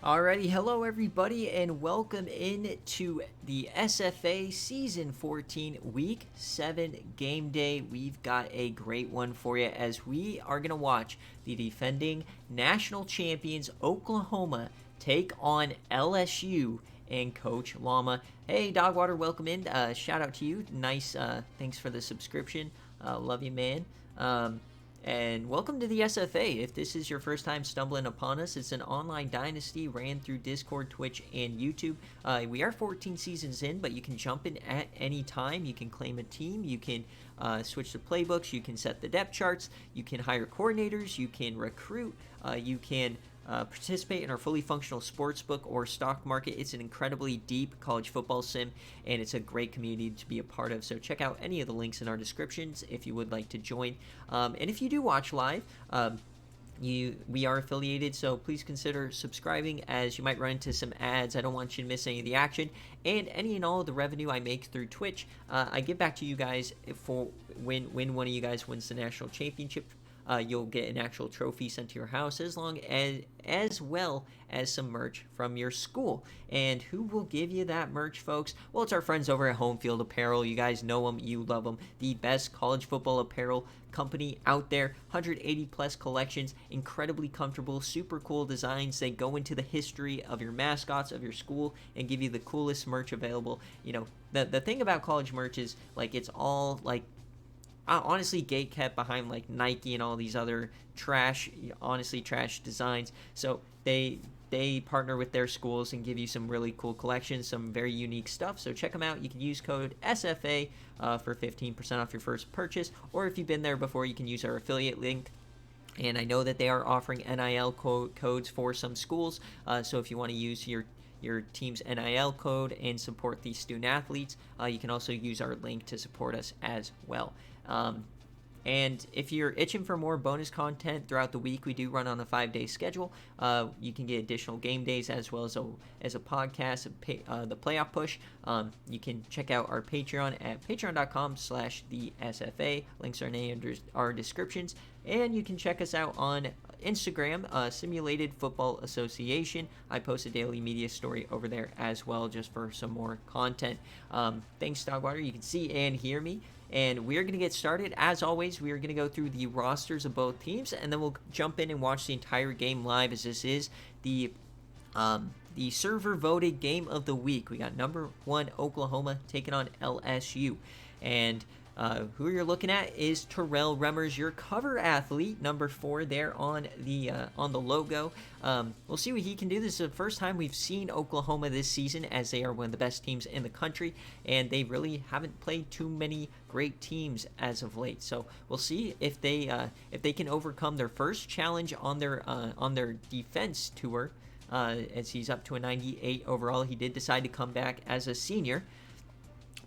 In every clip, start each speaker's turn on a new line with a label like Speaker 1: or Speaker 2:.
Speaker 1: Alrighty, hello everybody, and welcome in to the SFA Season 14 Week 7 Game Day. We've got a great one for you as we are going to watch the defending national champions Oklahoma take on LSU and Coach Llama. Hey, Dogwater, welcome in. Shout out to you. Nice. Thanks for the subscription. Love you, man. And welcome to the SFA. If this is your first time stumbling upon us, it's an online dynasty ran through Discord, Twitch, and YouTube. We are 14 seasons in, but you can jump in at any time. You can claim a team. You can switch the playbooks. You can set the depth charts. You can hire coordinators. You can recruit. You can participate in our fully functional sportsbook or stock market. It's an incredibly deep college football sim, and it's a great community to be a part of. So check out any of the links in our descriptions if you would like to join. And if you do watch live, we are affiliated, so please consider subscribing as you might run into some ads. I don't want you to miss any of the action, and any and all of the revenue I make through Twitch, I give back to you guys for when one of you guys wins the national championship. You'll get an actual trophy sent to your house, as well as some merch from your school. And who will give you that merch, folks? Well, it's our friends over at Home Field Apparel. You guys know them, you love them. The best college football apparel company out there. 180 plus collections, incredibly comfortable, super cool designs. They go into the history of your mascots of your school and give you the coolest merch available. You know, the thing about college merch is like it's all like honestly gate kept behind like Nike and all these other trash designs. So they partner with their schools and give you some really cool collections, some very unique stuff. So check them out. You can use code SFA for 15% off your first purchase, or if you've been there before, you can use our affiliate link. And I know that they are offering NIL codes for some schools. So if you want to use your team's NIL code and support these student athletes, you can also use our link to support us as well. And if you're itching for more bonus content throughout the week, we do run on a 5-day schedule. You can get additional game days as well as a podcast, the playoff push. You can check out our Patreon at patreon.com/thesfa. Links are in our descriptions. And you can check us out on Instagram, Simulated Football Association. I post a daily media story over there as well, just for some more content. Thanks, Dogwater. You can see and hear me. And we're going to get started. As always, we are going to go through the rosters of both teams, and then we'll jump in and watch the entire game live, as this is the server-voted game of the week. We got number 1 Oklahoma taking on LSU. And who you're looking at is Terrell Remmers, your cover athlete, number 4 there on the logo. We'll see what he can do. This is the first time we've seen Oklahoma this season, as they are one of the best teams in the country, and they really haven't played too many great teams as of late. So we'll see if they can overcome their first challenge on their defense tour, as he's up to a 98 overall. He did decide to come back as a senior.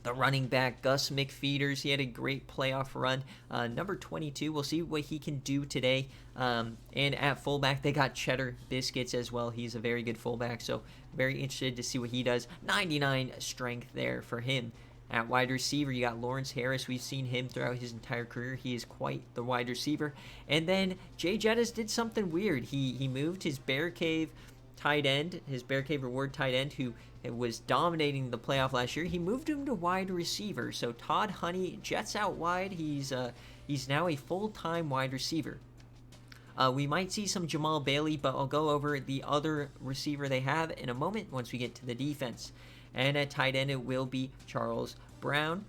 Speaker 1: The running back, Gus McFeeders, he had a great playoff run. Number 22, we'll see what he can do today. And at fullback, they got Cheddar Biscuits as well. He's a very good fullback, so very interested to see what he does. 99 strength there for him. At wide receiver, you got Lawrence Harris. We've seen him throughout his entire career. He is quite the wide receiver. And then Jay Jettis did something weird. He moved his BearCave tight end, his BearCave reward tight end, who was dominating the playoff last year. He moved him to wide receiver. So Todd Honey jets out wide. He's now a full-time wide receiver. We might see some Jamal Bailey, but I'll go over the other receiver they have in a moment once we get to the defense. And at tight end, it will be Charles Brown.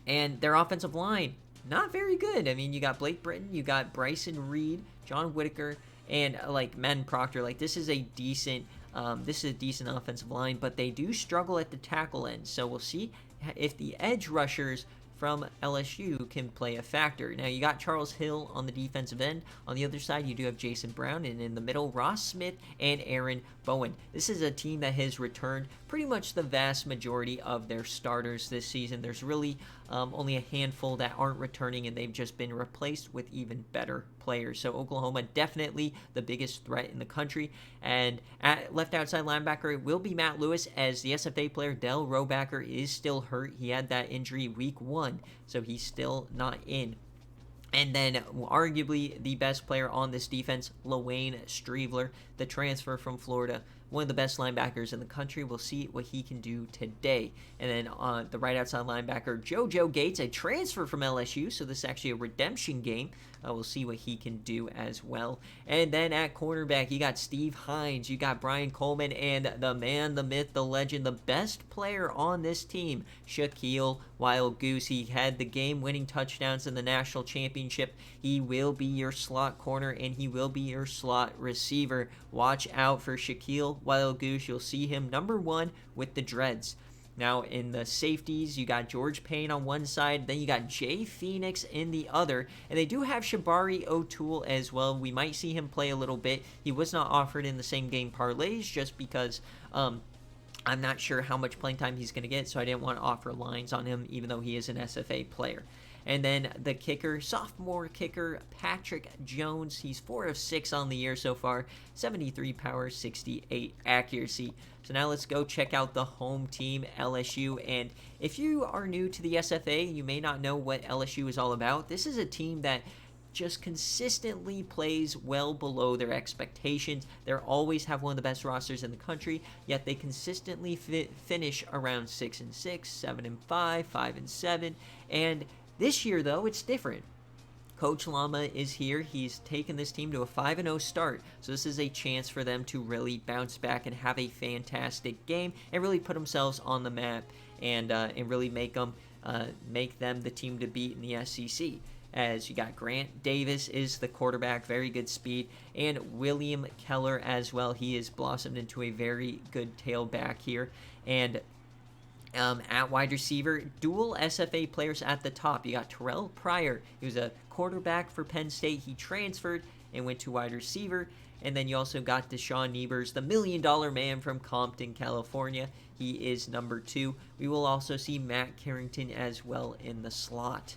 Speaker 1: And their offensive line, not very good. I mean, you got Blake Britton, you got Bryson Reed, John Whitaker, and like Men Proctor. Like, this is a decent offensive line, but they do struggle at the tackle end. So we'll see if the edge rushers from LSU can play a factor. Now, you got Charles Hill on the defensive end. On the other side, you do have Jason Brown, and in the middle, Ross Smith and Aaron Bowen. This is a team that has returned pretty much the vast majority of their starters this season. There's really only a handful that aren't returning, and they've just been replaced with even better players. So Oklahoma definitely the biggest threat in the country. And at left outside linebacker, it will be Matt Lewis, as the SFA player Del Robacker is still hurt. He had that injury week 1, so he's still not in. And then arguably the best player on this defense, Lawayne Streveler, the transfer from Florida, one of the best linebackers in the country. We'll see what he can do today. And then on the right outside linebacker, JoJo Gates, a transfer from LSU, so this is actually a redemption game. We'll see what he can do as well. And then at cornerback, you got Steve Hines, you got Brian Coleman, and the man, the myth, the legend, the best player on this team, Shaquille Wild Goose. He had the game-winning touchdowns in the national championship. He will be your slot corner, and he will be your slot receiver. Watch out for Shaquille Wild Goose. You'll see him number 1 with the dreads. Now, in the safeties, you got George Payne on one side, then you got Jay Phoenix in the other, and they do have Shabari O'Toole as well. We might see him play a little bit. He was not offered in the same game parlays just because I'm not sure how much playing time he's going to get, so I didn't want to offer lines on him, even though he is an SFA player. And then the kicker, sophomore kicker, Patrick Jones. He's 4 of 6 on the year so far, 73 power, 68 accuracy. So now let's go check out the home team, LSU. And if you are new to the SFA, you may not know what LSU is all about. This is a team that just consistently plays well below their expectations. They always have one of the best rosters in the country, yet they consistently finish around 6-6, 7-5, 5-7, and this year, though, it's different. Coach Lama is here. He's taken this team to a 5-0 start. So this is a chance for them to really bounce back and have a fantastic game and really put themselves on the map and really make them the team to beat in the SEC. As you got Grant Davis is the quarterback, very good speed, and William Keller as well. He has blossomed into a very good tailback here. And at wide receiver, dual SFA players at the top. You got Terrell Pryor. He was a quarterback for Penn State. He transferred and went to wide receiver. And then you also got Deshaun Nevers, the $1 million man from Compton, California. He is number 2. We will also see Matt Carrington as well in the slot.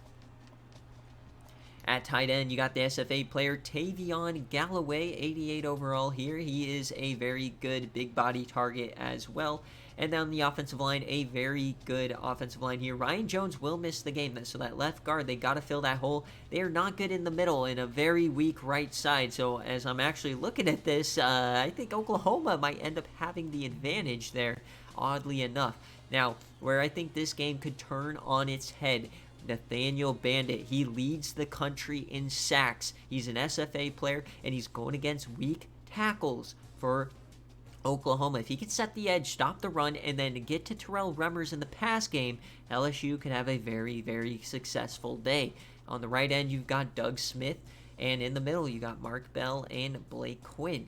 Speaker 1: At tight end, you got the SFA player Tavion Galloway, 88 overall here. He is a very good big body target as well. And then the offensive line, a very good offensive line here. Ryan Jones will miss the game, so that left guard, they got to fill that hole. They are not good in the middle and a very weak right side. So as I'm actually looking at this, I think Oklahoma might end up having the advantage there, oddly enough. Now, where I think this game could turn on its head, Nathaniel Bandit, he leads the country in sacks. He's an SFA player, and he's going against weak tackles for Oklahoma. If he can set the edge, stop the run, and then get to Terrell Remmers in the pass game, LSU can have a very, very successful day. On the right end, you've got Doug Smith, and in the middle, you got Mark Bell and Blake Quinn.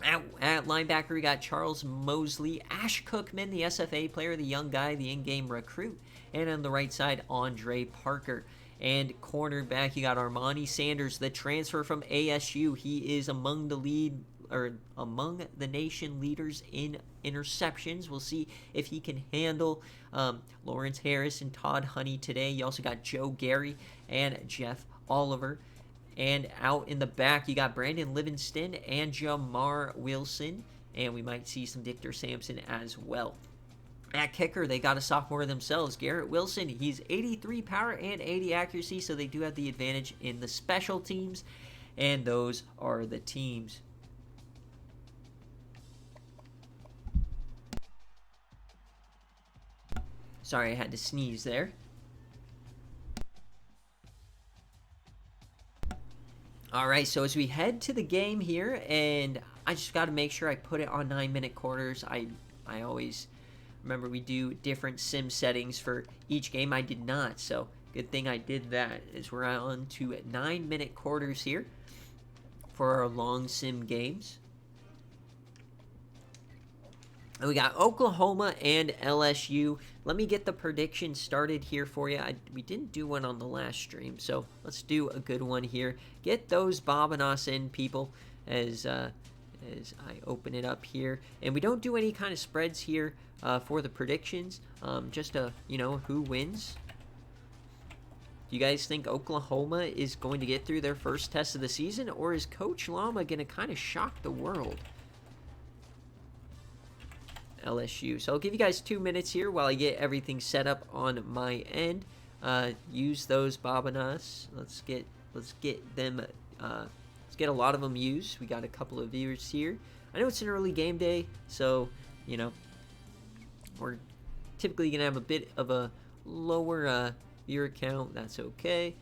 Speaker 1: At linebacker, you got Charles Mosley, Ash Cookman, the SFA player, the young guy, the in-game recruit, and on the right side, Andre Parker. And cornerback, you got Armani Sanders, the transfer from ASU. He is among the nation leaders in interceptions. We'll see if he can handle Lawrence Harris and Todd Honey today. You also got Joe Gary and Jeff Oliver. And out in the back, you got Brandon Livingston and Jamar Wilson. And we might see some Victor Sampson as well. At kicker, they got a sophomore themselves, Garrett Wilson. He's 83 power and 80 accuracy, so they do have the advantage in the special teams. And those are the teams. Sorry, I had to sneeze there. All right, so as we head to the game here, and I just got to make sure I put it on 9-minute quarters. I always remember we do different sim settings for each game. I did not, so good thing I did that. As we're on to 9-minute quarters here for our long sim games. And we got Oklahoma and LSU. Let me get the prediction started here for you. We didn't do one on the last stream, so let's do a good one here. Get those bobbing us in, people, as I open it up here. And we don't do any kind of spreads here for the predictions. Just who wins. Do you guys think Oklahoma is going to get through their first test of the season, or is Coach Lama going to kind of shock the world? LSU. So I'll give you guys 2 minutes here while I get everything set up on my end. use those Babanas. Let's get them. Let's get a lot of them used. We got a couple of viewers here. I know it's an early game day, so you know we're typically gonna have a bit of a lower viewer count. That's okay.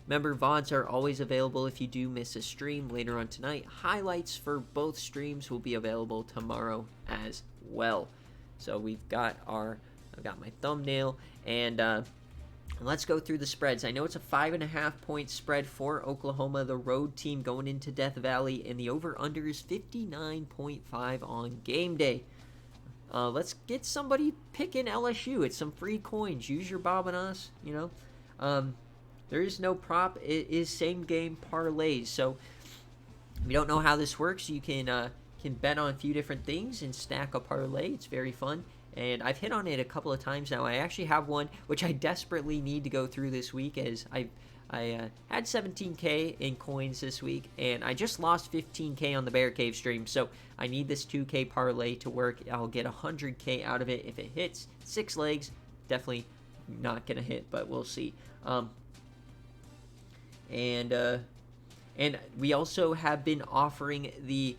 Speaker 1: Remember, VODs are always available if you do miss a stream later on tonight. Highlights for both streams will be available tomorrow as well. So I've got my thumbnail, and let's go through the spreads. I know it's a 5.5 point spread for Oklahoma, the road team going into Death Valley, and the over-under is 59.5 on game day. Let's get somebody picking LSU. It's some free coins. Use your Babanas, you know. There is no prop. It is same game parlays. So if you don't know how this works, you can bet on a few different things and stack a parlay. It's very fun. And I've hit on it a couple of times now. I actually have one which I desperately need to go through this week, as I had 17K in coins this week, and I just lost 15K on the BearCave stream. So I need this 2K parlay to work. I'll get 100K out of it if it hits 6 legs. Definitely not gonna hit, but we'll see. And we also have been offering the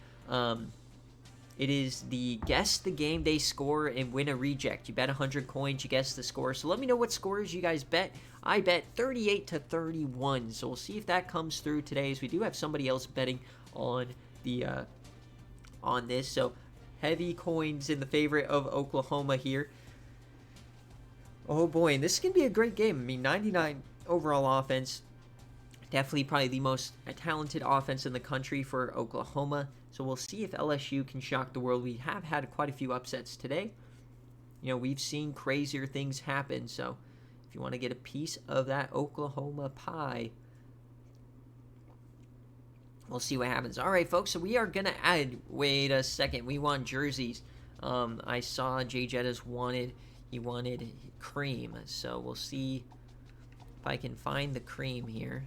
Speaker 1: it is the guess the game day score and win a reject. You bet 100 coins, you guess the score. So let me know what scores you guys bet. I bet 38-31. So we'll see if that comes through today, as we do have somebody else betting on the on this. So heavy coins in the favorite of Oklahoma here. Oh boy, and this is gonna be a great game. I mean, 99 overall offense. Definitely probably the most talented offense in the country for Oklahoma. So we'll see if LSU can shock the world. We have had quite a few upsets today. You know, we've seen crazier things happen. So if you want to get a piece of that Oklahoma pie, we'll see what happens. All right, folks, so we are going to add, wait a second, we want jerseys. I saw Jay Jettas he wanted cream. So we'll see if I can find the cream here.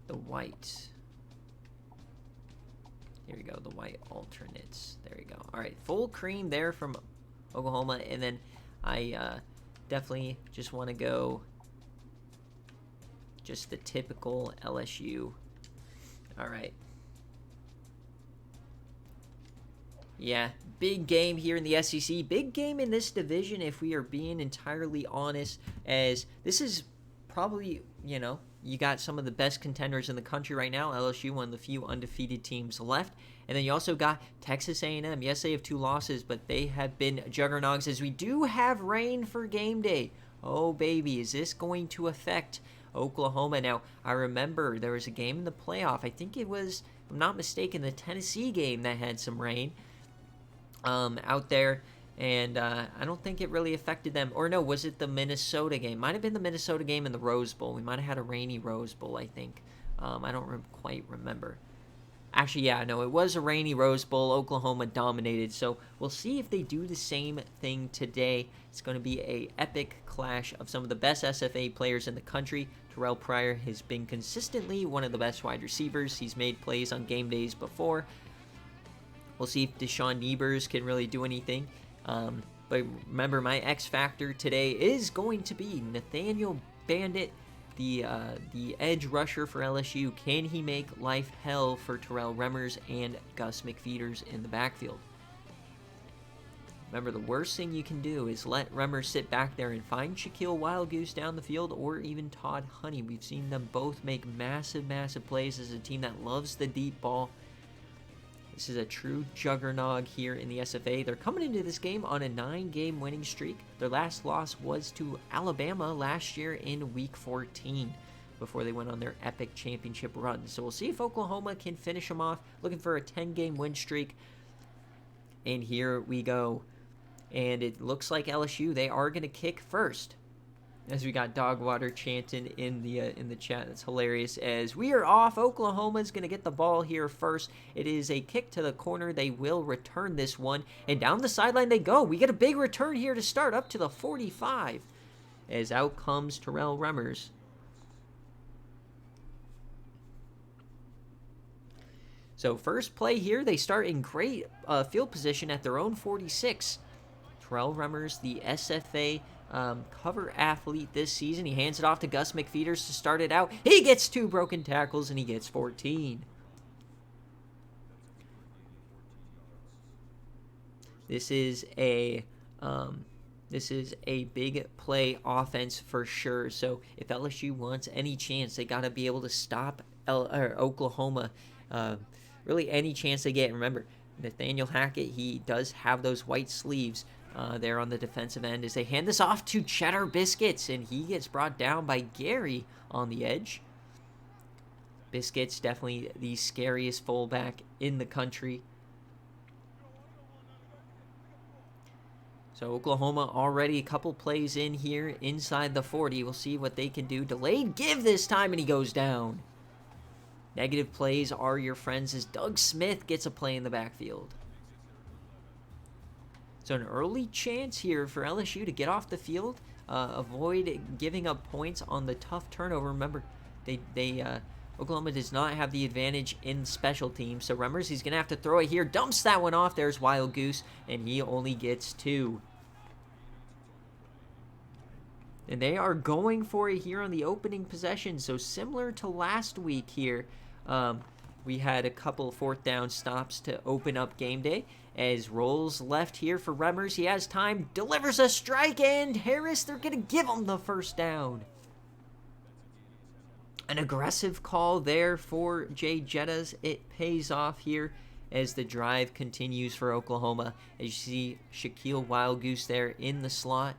Speaker 1: The white. Here we go, the white alternates. There we go. All right, full cream there from Oklahoma. And then I definitely just want to go just the typical LSU. All right. Yeah, big game here in the SEC. Big game in this division, if we are being entirely honest, as this is probably, you know, you got some of the best contenders in the country right now. LSU, one of the few undefeated teams left. And then you also got Texas A&M. Yes, they have 2 losses, but they have been juggernauts, as we do have rain for game day. Oh, baby, is this going to affect Oklahoma? Now, I remember there was a game in the playoff. I think it was, if I'm not mistaken, the Tennessee game that had some rain out there. And I don't think it really affected them. Or no, was it the Minnesota game? Might have been the Minnesota game in the Rose Bowl. We might have had a rainy Rose Bowl, I think. I don't quite remember. Actually, yeah, no, it was a rainy Rose Bowl. Oklahoma dominated. So we'll see if they do the same thing today. It's going to be an epic clash of some of the best SFA players in the country. Terrell Pryor has been consistently one of the best wide receivers. He's made plays on game days before. We'll see if Deshaun Niebers can really do anything. But remember, my X factor today is going to be Nathaniel Bandit, the edge rusher for LSU. Can he make life hell for Terrell Remmers and Gus McFeeters in the backfield? Remember, the worst thing you can do is let Remmers sit back there and find Shaquille Wild Goose down the field, or even Todd Honey. We've seen them both make massive, massive plays as a team that loves the deep ball. This is a true juggernaut here in the SFA. They're coming into this game on a 9-game winning streak. Their last loss was to Alabama last year in Week 14 before they went on their epic championship run. So we'll see if Oklahoma can finish them off. Looking for a 10-game win streak. And here we go. And it looks like LSU, they are going to kick first. As we got Dogwater chanting in the chat. That's hilarious. As we are off, Oklahoma's going to get the ball here first. It is a kick to the corner. They will return this one. And down the sideline they go. We get a big return here to start up to the 45. As out comes Terrell Remmers. So first play here, they start in great field position at their own 46. Terrell Remmers, the SFA cover athlete this season. He hands it off to Gus McFeeters to start it out. He gets 2 broken tackles, and he gets 14. This is a big play offense for sure. So if LSU wants any chance, they got to be able to stop Oklahoma. Really any chance they get. Remember, Nathaniel Hackett, he does have those white sleeves there on the defensive end as they hand this off to Cheddar Biscuits, and he gets brought down by Gary on the edge. Biscuits, definitely the scariest fullback in the country. So Oklahoma already a couple plays in here inside the 40. We'll see what they can do. Delayed give this time, and he goes down. Negative plays are your friends as Doug Smith gets a play in the backfield. So an early chance here for LSU to get off the field, avoid giving up points on the tough turnover. Remember, Oklahoma does not have the advantage in special teams. So Remmers, he's going to have to throw it here. Dumps that one off. There's Wild Goose, and he only gets 2. And they are going for it here on the opening possession. So similar to last week here, we had a couple 4th down stops to open up game day. As rolls left here for Remmers, he has time, delivers a strike, and Harris, they're going to give him the 1st down. An aggressive call there for Jay Jettas. It pays off here as the drive continues for Oklahoma. As you see Shaquille Wild Goose there in the slot.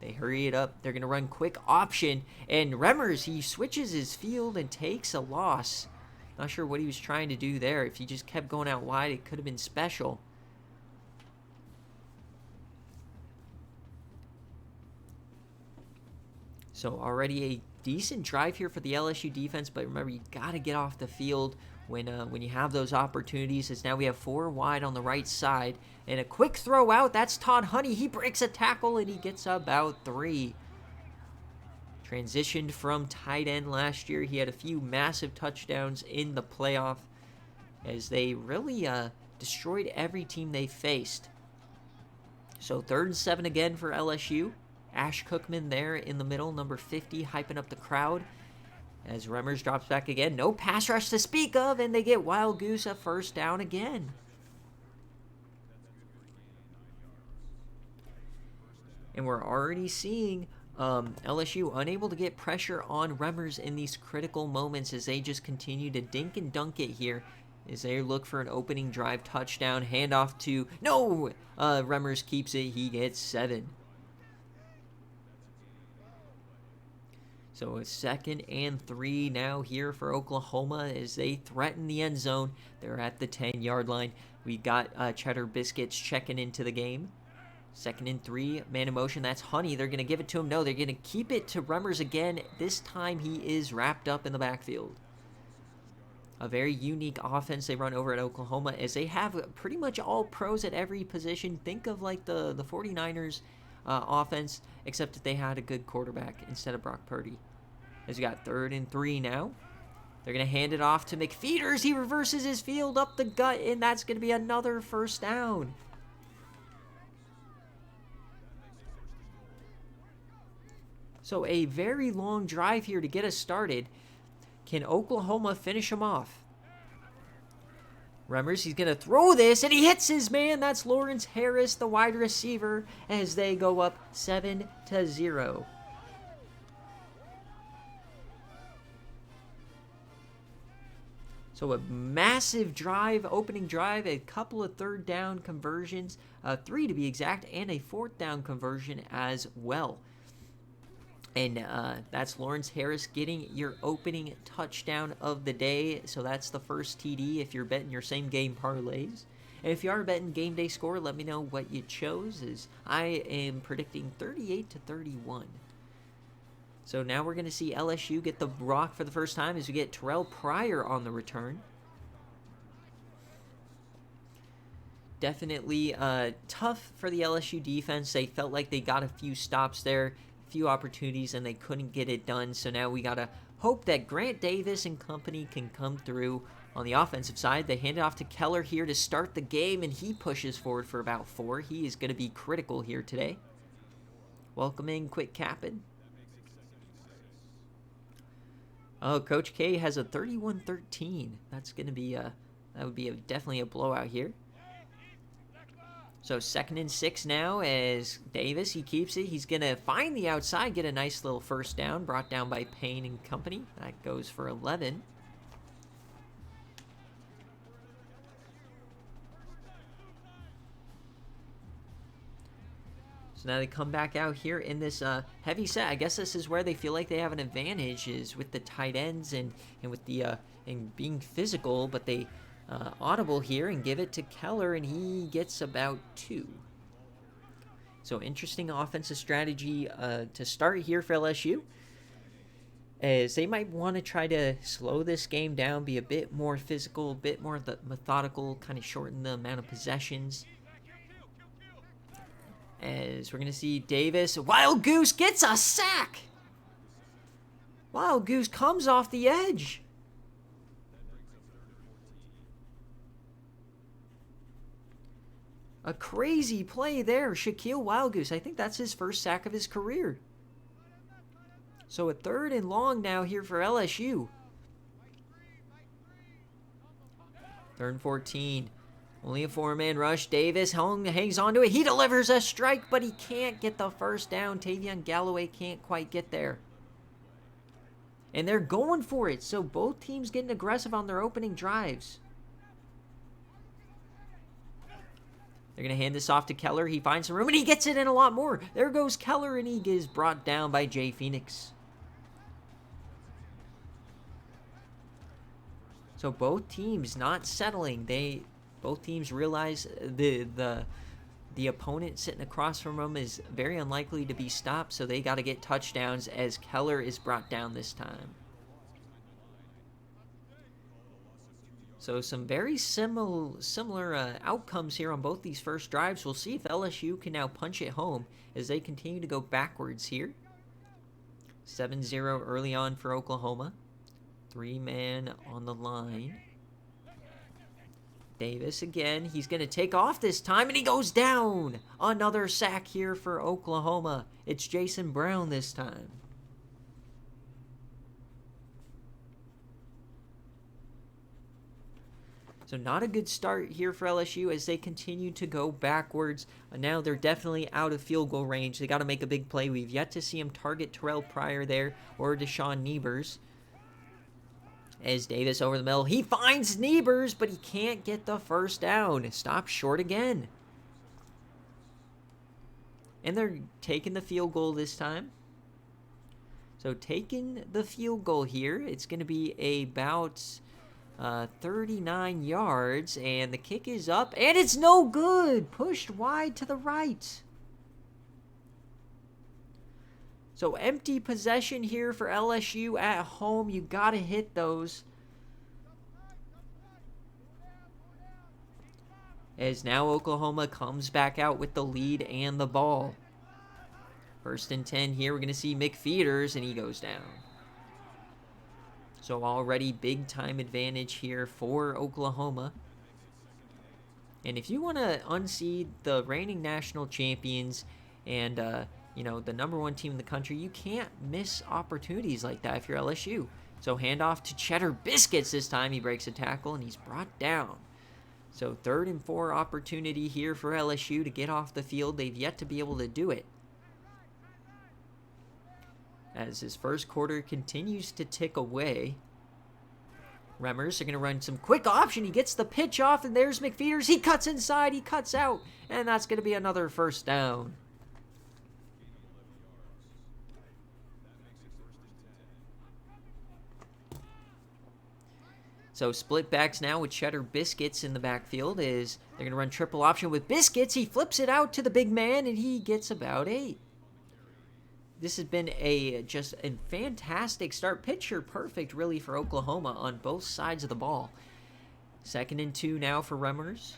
Speaker 1: They hurry it up. They're going to run quick option. And Remmers, he switches his field and takes a loss. Not sure what he was trying to do there. If he just kept going out wide, it could have been special. So already a decent drive here for the LSU defense, but remember, you got to get off the field when you have those opportunities, as now we have 4 wide on the right side. And a quick throw out, that's Todd Honey. He breaks a tackle, and he gets about 3. Transitioned from tight end last year. He had a few massive touchdowns in the playoff as they really destroyed every team they faced. So 3rd and 7 again for LSU. Ash Cookman there in the middle, number 50, hyping up the crowd. As Remmers drops back again. No pass rush to speak of, and they get Wild Goose a 1st down again. And we're already seeing LSU unable to get pressure on Remmers in these critical moments as they just continue to dink and dunk it here as they look for an opening drive touchdown. Handoff to... No! Remmers keeps it. He gets 7. So a 2nd and 3 now here for Oklahoma as they threaten the end zone. They're at the 10-yard line. We got Cheddar Biscuits checking into the game. 2nd and 3, man in motion. That's Honey. They're going to give it to him. No, they're going to keep it to Remmers again. This time he is wrapped up in the backfield. A very unique offense they run over at Oklahoma as they have pretty much all pros at every position. Think of like the 49ers offense, except that they had a good quarterback instead of Brock Purdy. As we got 3rd and 3 now. They're going to hand it off to McFeeters. He reverses his field up the gut, and that's going to be another 1st down. So a very long drive here to get us started. Can Oklahoma finish him off? Remmers, he's going to throw this, and he hits his man. That's Lawrence Harris, the wide receiver, as they go up 7-0. So a massive drive, opening drive, a couple of 3rd down conversions, 3 to be exact, and a 4th down conversion as well. And that's Lawrence Harris getting your opening touchdown of the day. So that's the first TD if you're betting your same game parlays. And if you are betting game day score, let me know what you chose. As I am predicting 38-31. So now we're going to see LSU get the rock for the first time as we get Terrell Pryor on the return. Definitely tough for the LSU defense. They felt like they got a few stops there, few opportunities, and they couldn't get it done. So now we got to hope that Grant Davis and company can come through On the offensive side, they hand it off to Keller here to start the game, and he pushes forward for about 4. He is going to be critical here today. Welcome in, Quick Captain. Oh, Coach K has a 31-13. That's going to be that would be definitely a blowout here. So 2nd and 6 now as Davis, he keeps it. He's going to find the outside, get a nice little first down, brought down by Payne and company. That goes for 11. So now they come back out here in this heavy set. I guess this is where they feel like they have an advantage, is with the tight ends and with the and being physical, but they audible here and give it to Keller, and he gets about 2. So interesting offensive strategy to start here for LSU, as they might want to try to slow this game down, be a bit more physical, a bit more methodical, kind of shorten the amount of possessions. As we're going to see Davis, Wild Goose gets a sack. Wild Goose comes off the edge. A crazy play there. Shaquille Wild Goose. I think that's his first sack of his career. So a 3rd and long now here for LSU. 3rd and 14. Only a 4-man rush. Davis hangs onto it. He delivers a strike, but he can't get the first down. Tavion Galloway can't quite get there. And they're going for it. So both teams getting aggressive on their opening drives. They're going to hand this off to Keller. He finds some room, and he gets it in a lot more. There goes Keller, and he is brought down by Jay Phoenix. So both teams not settling. Both teams realize the opponent sitting across from them is very unlikely to be stopped, so they got to get touchdowns as Keller is brought down this time. So some very similar outcomes here on both these first drives. We'll see if LSU can now punch it home as they continue to go backwards here. 7-0 early on for Oklahoma. 3-man on the line. Davis again. He's going to take off this time, and he goes down. Another sack here for Oklahoma. It's Jason Brown this time. So not a good start here for LSU as they continue to go backwards. Now they're definitely out of field goal range. They got to make a big play. We've yet to see him target Terrell Pryor there or Deshaun Niebers. As Davis over the middle, he finds Niebers, but he can't get the first down. Stop short again. And they're taking the field goal this time. So taking the field goal here, it's going to be about 39 yards, and the kick is up, and it's no good. Pushed wide to the right. So empty possession here for LSU at home. You got to hit those. As now Oklahoma comes back out with the lead and the ball. 1st and 10 here. We're going to see McFeeters, and he goes down. So already big time advantage here for Oklahoma. And if you want to unseed the reigning national champions and the #1 team in the country, you can't miss opportunities like that if you're LSU. So handoff to Cheddar Biscuits this time. He breaks a tackle, and he's brought down. So 3rd and 4 opportunity here for LSU to get off the field. They've yet to be able to do it. As his first quarter continues to tick away. Remmers are going to run some quick option. He gets the pitch off, and there's McFeeters. He cuts inside. He cuts out. And that's going to be another first down. So split backs now with Cheddar Biscuits in the backfield. They're going to run triple option with Biscuits. He flips it out to the big man, and he gets about 8. This has been just a fantastic start. Picture perfect, really, for Oklahoma on both sides of the ball. 2nd and 2 now for Remmers.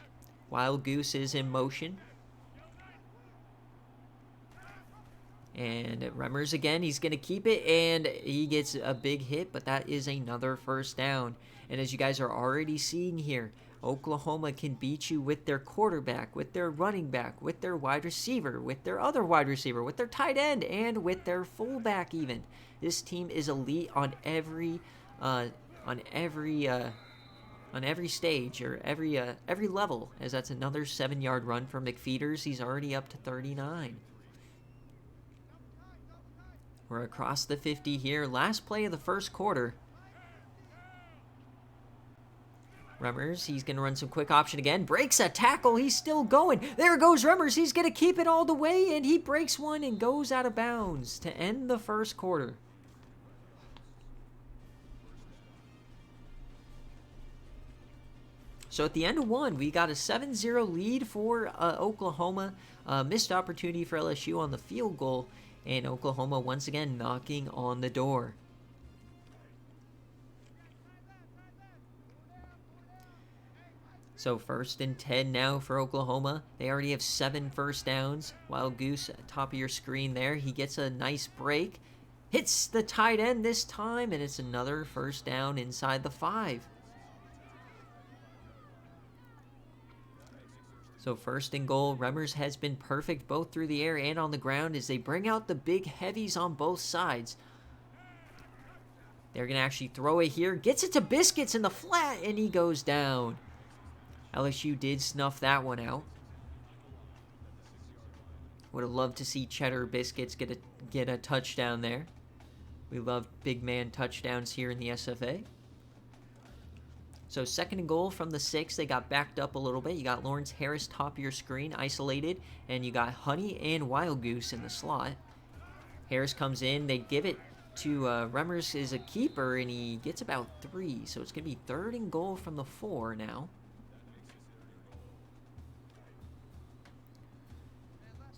Speaker 1: Wild Goose is in motion. And Remmers again, he's going to keep it, and he gets a big hit, but that is another first down. And as you guys are already seeing here, Oklahoma can beat you with their quarterback, with their running back, with their wide receiver, with their other wide receiver, with their tight end, and with their fullback even. This team is elite on every stage, or every level, as that's another 7-yard run for McFeeters. He's already up to 39. We're across the 50 here. Last play of the first quarter. Remmers, he's going to run some quick option again. Breaks a tackle. He's still going. There goes Remmers. He's going to keep it all the way, and he breaks one and goes out of bounds to end the first quarter. So at the end of one, we got a 7-0 lead for Oklahoma. Missed opportunity for LSU on the field goal. And Oklahoma once again knocking on the door. So 1st and 10 now for Oklahoma. They already have 7 first downs. Wild Goose at the top of your screen there. He gets a nice break. Hits the tight end this time, and it's another first down inside the 5. So 1st and goal, Remmers has been perfect both through the air and on the ground as they bring out the big heavies on both sides. They're going to actually throw it here. Gets it to Biscuits in the flat, and he goes down. LSU did snuff that one out. Would have loved to see Cheddar Biscuits get a touchdown there. We love big man touchdowns here in the SFA. So 2nd and goal from the 6. They got backed up a little bit. You got Lawrence Harris top of your screen, isolated. And you got Honey and Wild Goose in the slot. Harris comes in. They give it to Remmers is a keeper, and he gets about 3. So it's going to be 3rd and goal from the 4 now.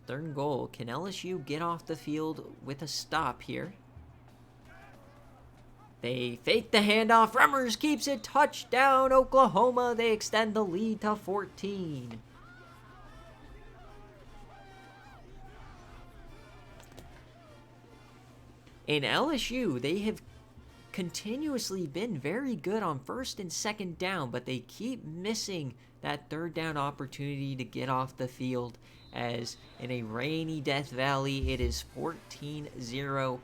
Speaker 1: 3rd and goal. Can LSU get off the field with a stop here? They fake the handoff. Remmers keeps it. Touchdown, Oklahoma. They extend the lead to 14. In LSU, they have continuously been very good on 1st and 2nd down, but they keep missing that 3rd down opportunity to get off the field, as in a rainy Death Valley, it is 14-0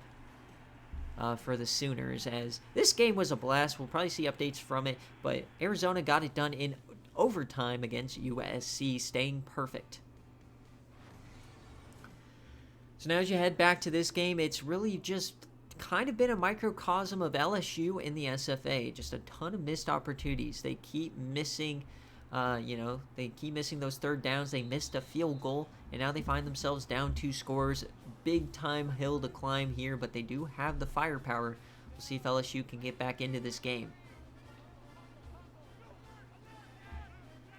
Speaker 1: for the Sooners, as this game was a blast. We'll probably see updates from it, but Arizona got it done in overtime against USC, staying perfect. So now as you head back to this game, it's really just kind of been a microcosm of LSU in the SFA. Just a ton of missed opportunities. They keep missing, they keep missing those 3rd downs. They missed a field goal, and now they find themselves down 2 scores. Big time hill to climb here, but they do have the firepower. We'll see if LSU can get back into this game.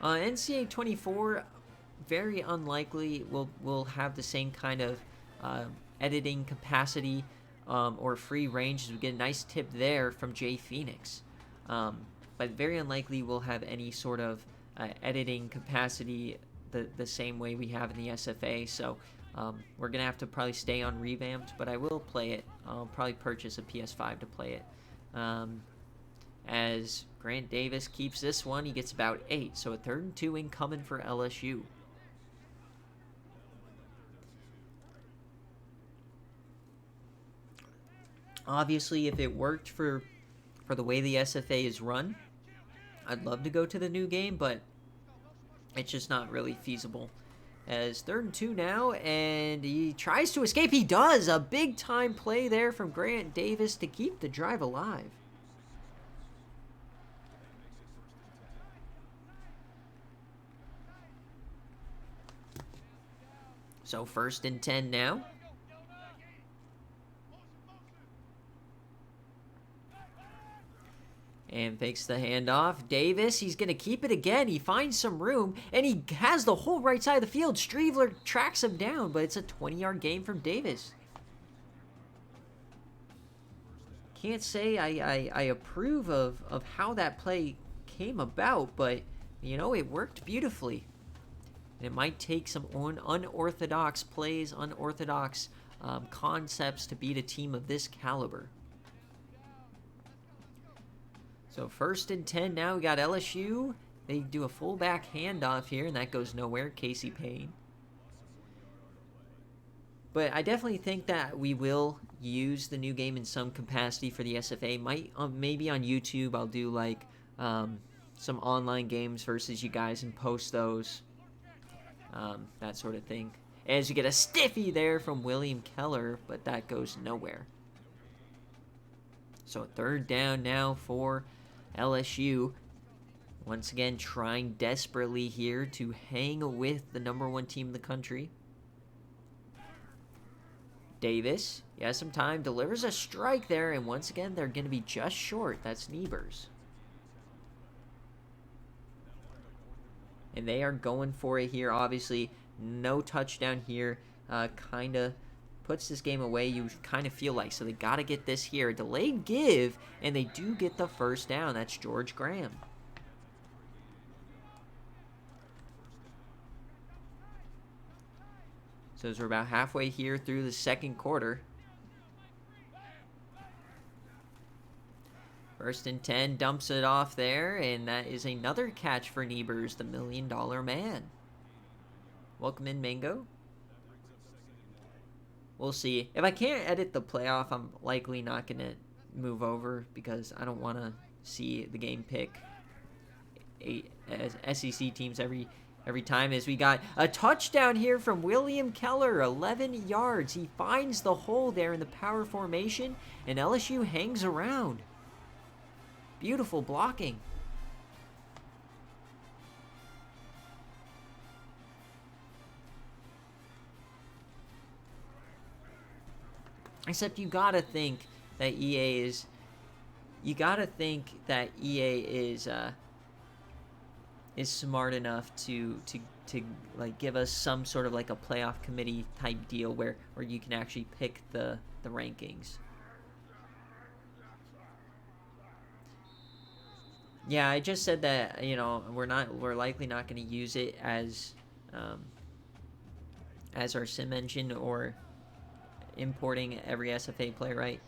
Speaker 1: NCAA 24, very unlikely will have the same kind of editing capacity or free range, as we get a nice tip there from Jay Phoenix. But very unlikely we'll have any sort of editing capacity the same way we have in the SFA. So we're going to have to probably stay on Revamped, but I will play it. I'll probably purchase a PS5 to play it. As Grant Davis keeps this one, he gets about 8. So a 3rd and 2 incoming for LSU. Obviously, if it worked for the way the SFA is run, I'd love to go to the new game, but it's just not really feasible. As 3rd and 2 now, and he tries to escape. He does! A big-time play there from Grant Davis to keep the drive alive. So 1st and 10 now. And fakes the handoff. Davis, he's going to keep it again. He finds some room, and he has the whole right side of the field. Streveler tracks him down, but it's a 20-yard gain from Davis. Can't say I approve of how that play came about, but, it worked beautifully. And it might take some unorthodox plays, unorthodox concepts to beat a team of this caliber. So 1st and 10 now. We got LSU. They do a fullback handoff here, and that goes nowhere. Casey Payne. But I definitely think that we will use the new game in some capacity for the SFA. Maybe on YouTube I'll do like some online games versus you guys and post those. That sort of thing. As you get a stiffy there from William Keller, but that goes nowhere. So 3rd down now for LSU. Once again, trying desperately here to hang with the #1 team in the country. Davis, he has some time, delivers a strike there, and once again, they're going to be just short. That's Nevers. And they are going for it here. Obviously, no touchdown here. Kind of puts this game away, you kind of feel like. So they got to get this here. Delayed give, and they do get the 1st down. That's George Graham. So as we're about halfway here through the 2nd quarter. 1st and 10, dumps it off there, and that is another catch for Nevers, the $1 million man. Welcome in, Mango. We'll see. If I can't edit the playoff, I'm likely not going to move over because I don't want to see the game pick 8 SEC teams every time. As we got a touchdown here from William Keller, 11 yards. He finds the hole there in the power formation, and LSU hangs around. Beautiful blocking. Except you gotta think that EA is smart enough to like give us some sort of like a playoff committee type deal where you can actually pick the rankings. Yeah, I just said that, you know, we're likely not going to use it as our sim engine or importing every SFA player, right?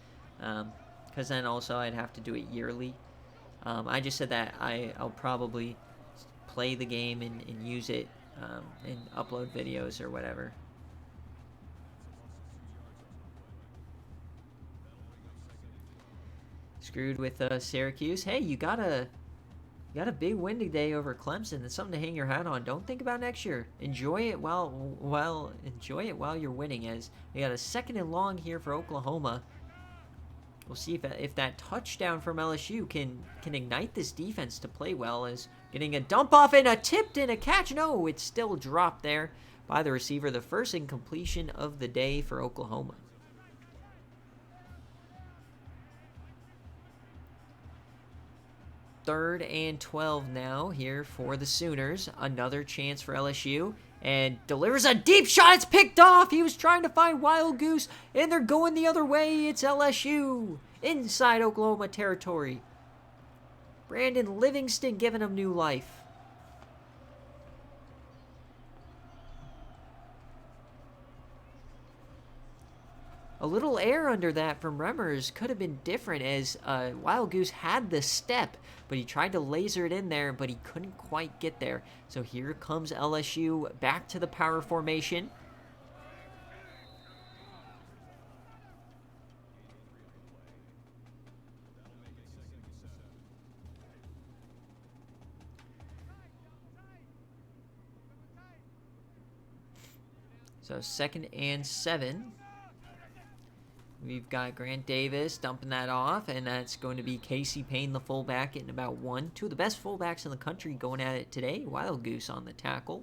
Speaker 1: Because then also I'd have to do it yearly. I just said that I'll probably play the game and use it and upload videos or whatever. Screwed with Syracuse. Hey, you got a big win today over Clemson. It's something to hang your hat on. Don't think about next year. Enjoy it while you're winning. As we got a 2nd and long here for Oklahoma. We'll see if that touchdown from LSU can ignite this defense to play well. As getting a dump off and a tipped and a catch. No, it's still dropped there by the receiver. The 1st incompletion of the day for Oklahoma. Third and 12 now here for the Sooners. Another chance for LSU. And delivers a deep shot. It's picked off. He was trying to find Wild Goose. And they're going the other way. It's LSU inside Oklahoma territory. Brandon Livingston giving him new life. A little air under that from Remmers could have been different, as Wild Goose had the step, but he tried to laser it in there, but he couldn't quite get there. So here comes LSU back to the power formation. So 2nd and 7. We've got Grant Davis dumping that off, and that's going to be Casey Payne, the fullback, getting about 1. 2 of the best fullbacks in the country going at it today. Wild Goose on the tackle.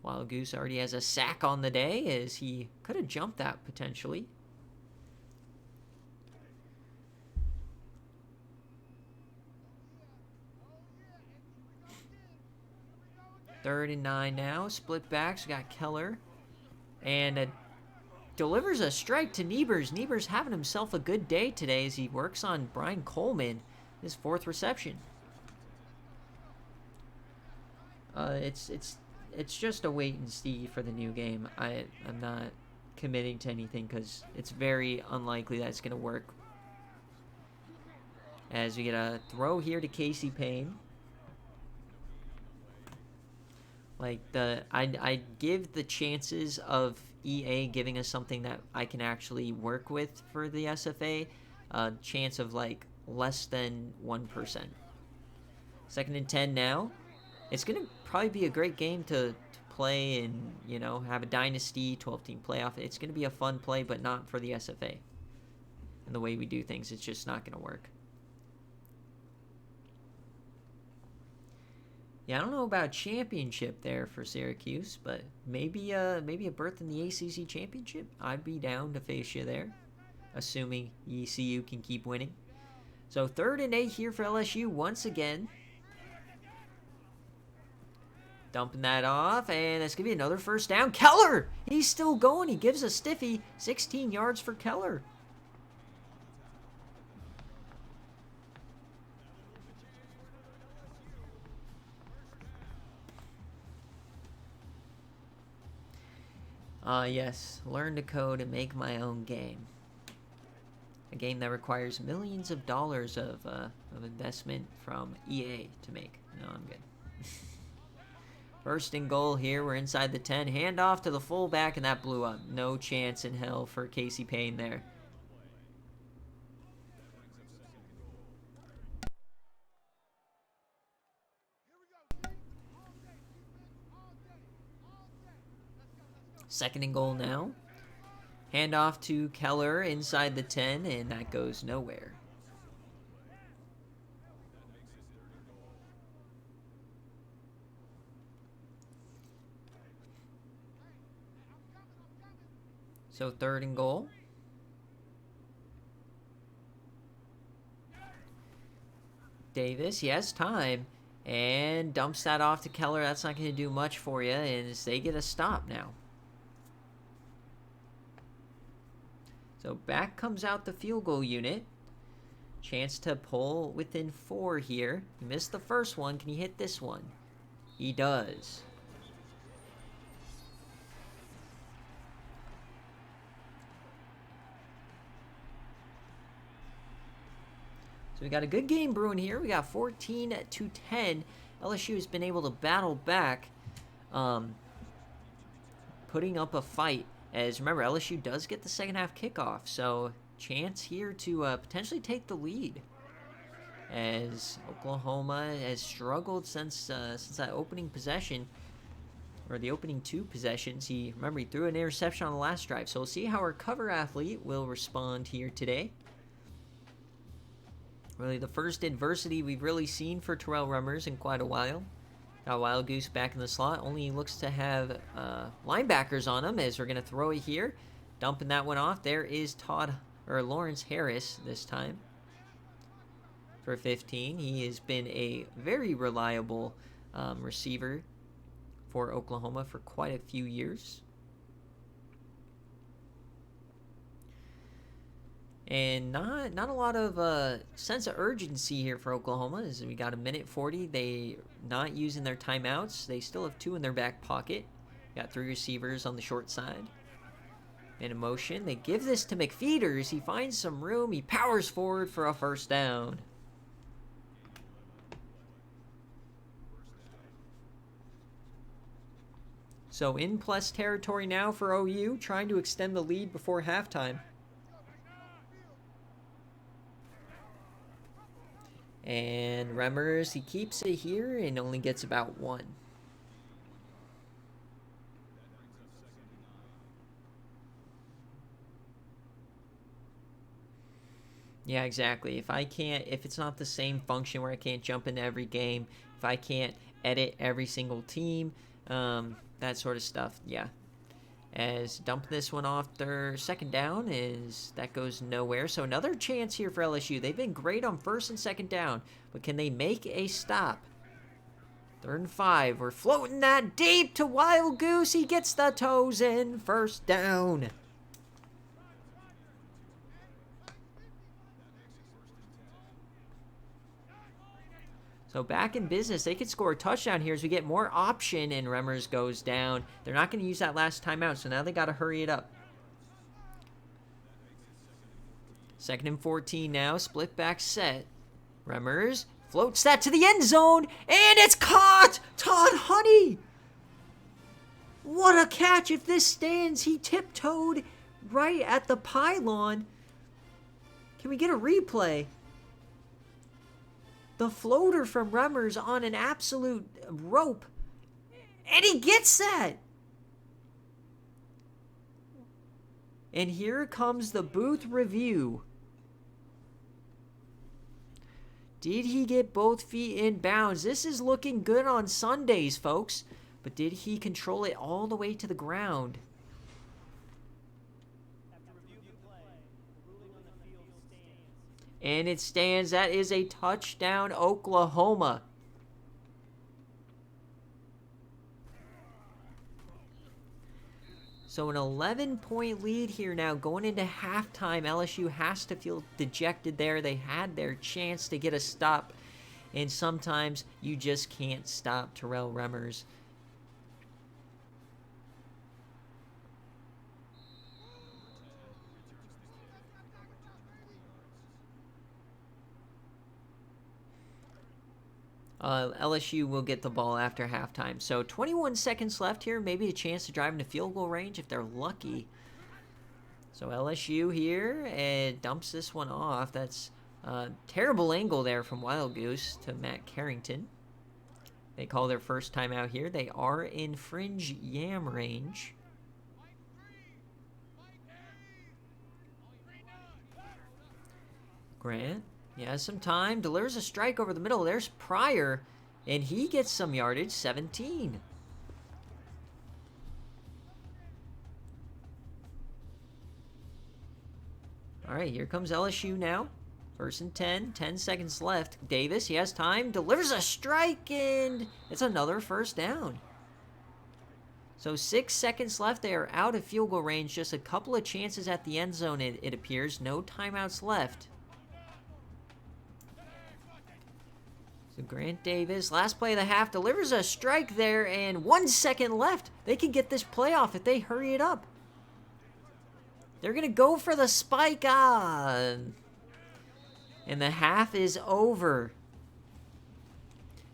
Speaker 1: Wild Goose already has a sack on the day, as he could have jumped that potentially. Third and 9 now. Split backs. We got Keller. And delivers a strike to Nevers. Nevers having himself a good day today as he works on Brian Coleman, his 4th reception. It's it's just a wait and see for the new game. I'm not committing to anything because it's very unlikely that it's going to work. As we get a throw here to Casey Payne. Like, I give the chances of EA giving us something that I can actually work with for the SFA a chance of like less than 1%. 2nd and 10 now. It's going to probably be a great game to play and, you know, have a Dynasty 12-team playoff. It's going to be a fun play, but not for the SFA. And the way we do things, it's just not going to work. Yeah, I don't know about championship there for Syracuse, but maybe a berth in the ACC championship. I'd be down to face you there, assuming ECU can keep winning. So 3rd and 8 here for LSU once again. Dumping that off, and that's going to be another 1st down. Keller! He's still going. He gives a stiffy. 16 yards for Keller. Yes. Learn to code and make my own game. A game that requires millions of dollars of investment from EA to make. No, I'm good. 1st and goal here. We're inside the 10. Hand off to the fullback, and that blew up. No chance in hell for Casey Payne there. Second and goal now. Hand off to Keller inside the 10, and that goes nowhere. So 3rd and goal. Davis, he has time, and dumps that off to Keller. That's not going to do much for you, and they get a stop now. So back comes out the field goal unit. Chance to pull within 4 here. He missed the first one. Can he hit this one? He does. So we got a good game brewing here. We got 14-10. LSU has been able to battle back, putting up a fight. As remember, LSU does get the 2nd half kickoff, so chance here to potentially take the lead. As Oklahoma has struggled since that opening possession, or the opening 2 possessions. Remember, he threw an interception on the last drive. So we'll see how our cover athlete will respond here today. Really the first adversity we've really seen for Terrell Rummers in quite a while. Got Wild Goose back in the slot. Only looks to have linebackers on him as we're going to throw it here. Dumping that one off. There is Lawrence Harris this time for 15. He has been a very reliable receiver for Oklahoma for quite a few years. And not a lot of sense of urgency here for Oklahoma, as we got a minute 40. They not using their timeouts. They still have 2 in their back pocket. Got 3 receivers on the short side. And in motion, they give this to McFeeters. He finds some room. He powers forward for a 1st down. So in plus territory now for OU, trying to extend the lead before halftime. And Remmers, he keeps it here and only gets about 1. Yeah, exactly. If it's not the same function where I can't jump into every game, if I can't edit every single team, that sort of stuff, yeah. As dump this one off their 2nd down, as that goes nowhere. So another chance here for LSU. They've been great on 1st and 2nd down, but can they make a stop? 3rd and 5. We're floating that deep to Wild Goose. He gets the toes in. 1st down. So back in business, they could score a touchdown here as we get more option, and Remmers goes down. They're not going to use that last timeout, so now they got to hurry it up. 2nd and 14 now, split back set. Remmers floats that to the end zone, and it's caught! Todd Honey! What a catch! If this stands, he tiptoed right at the pylon. Can we get a replay? The floater from Remmers on an absolute rope. And he gets that! And here comes the booth review. Did he get both feet in bounds? This is looking good on Sundays, folks. But did he control it all the way to the ground? And it stands. That is a touchdown, Oklahoma. So an 11-point lead here now going into halftime. LSU has to feel dejected there. They had their chance to get a stop, and sometimes you just can't stop Terrell Remmers. LSU will get the ball after halftime. So 21 seconds left here. Maybe a chance to drive into field goal range if they're lucky. So LSU here and dumps this one off. That's a terrible angle there from Wild Goose to Matt Carrington. They call their first timeout here. They are in fringe yam range. Grant. He has some time, delivers a strike over the middle. There's Pryor, and he gets some yardage, 17. All right, here comes LSU now. 1st and 10, 10 seconds left. Davis, he has time, delivers a strike, and it's another first down. So 6 seconds left. They are out of field goal range. Just a couple of chances at the end zone, it appears. No timeouts left. So Grant Davis, last play of the half, delivers a strike there, and 1 second left. They can get this playoff if they hurry it up. They're going to go for the spike. And the half is over.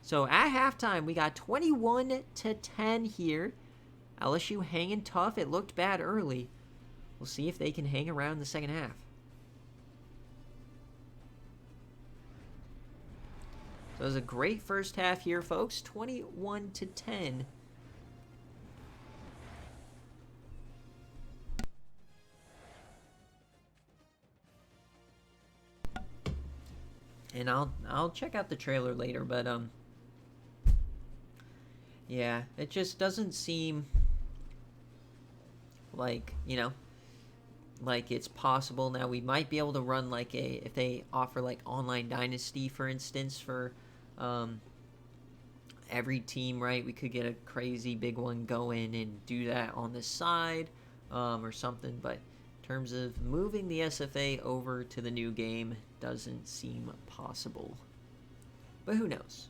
Speaker 1: So at halftime, we got 21-10 here. LSU hanging tough. It looked bad early. We'll see if they can hang around the second half. So it was a great first half here, folks. 21-10. And I'll check out the trailer later, but yeah, it just doesn't seem like, like it's possible. Now we might be able to run like if they offer like Online Dynasty, for instance, for every team, right? We could get a crazy big one going and do that on the side or something. But in terms of moving the SFA over to the new game, doesn't seem possible. But who knows?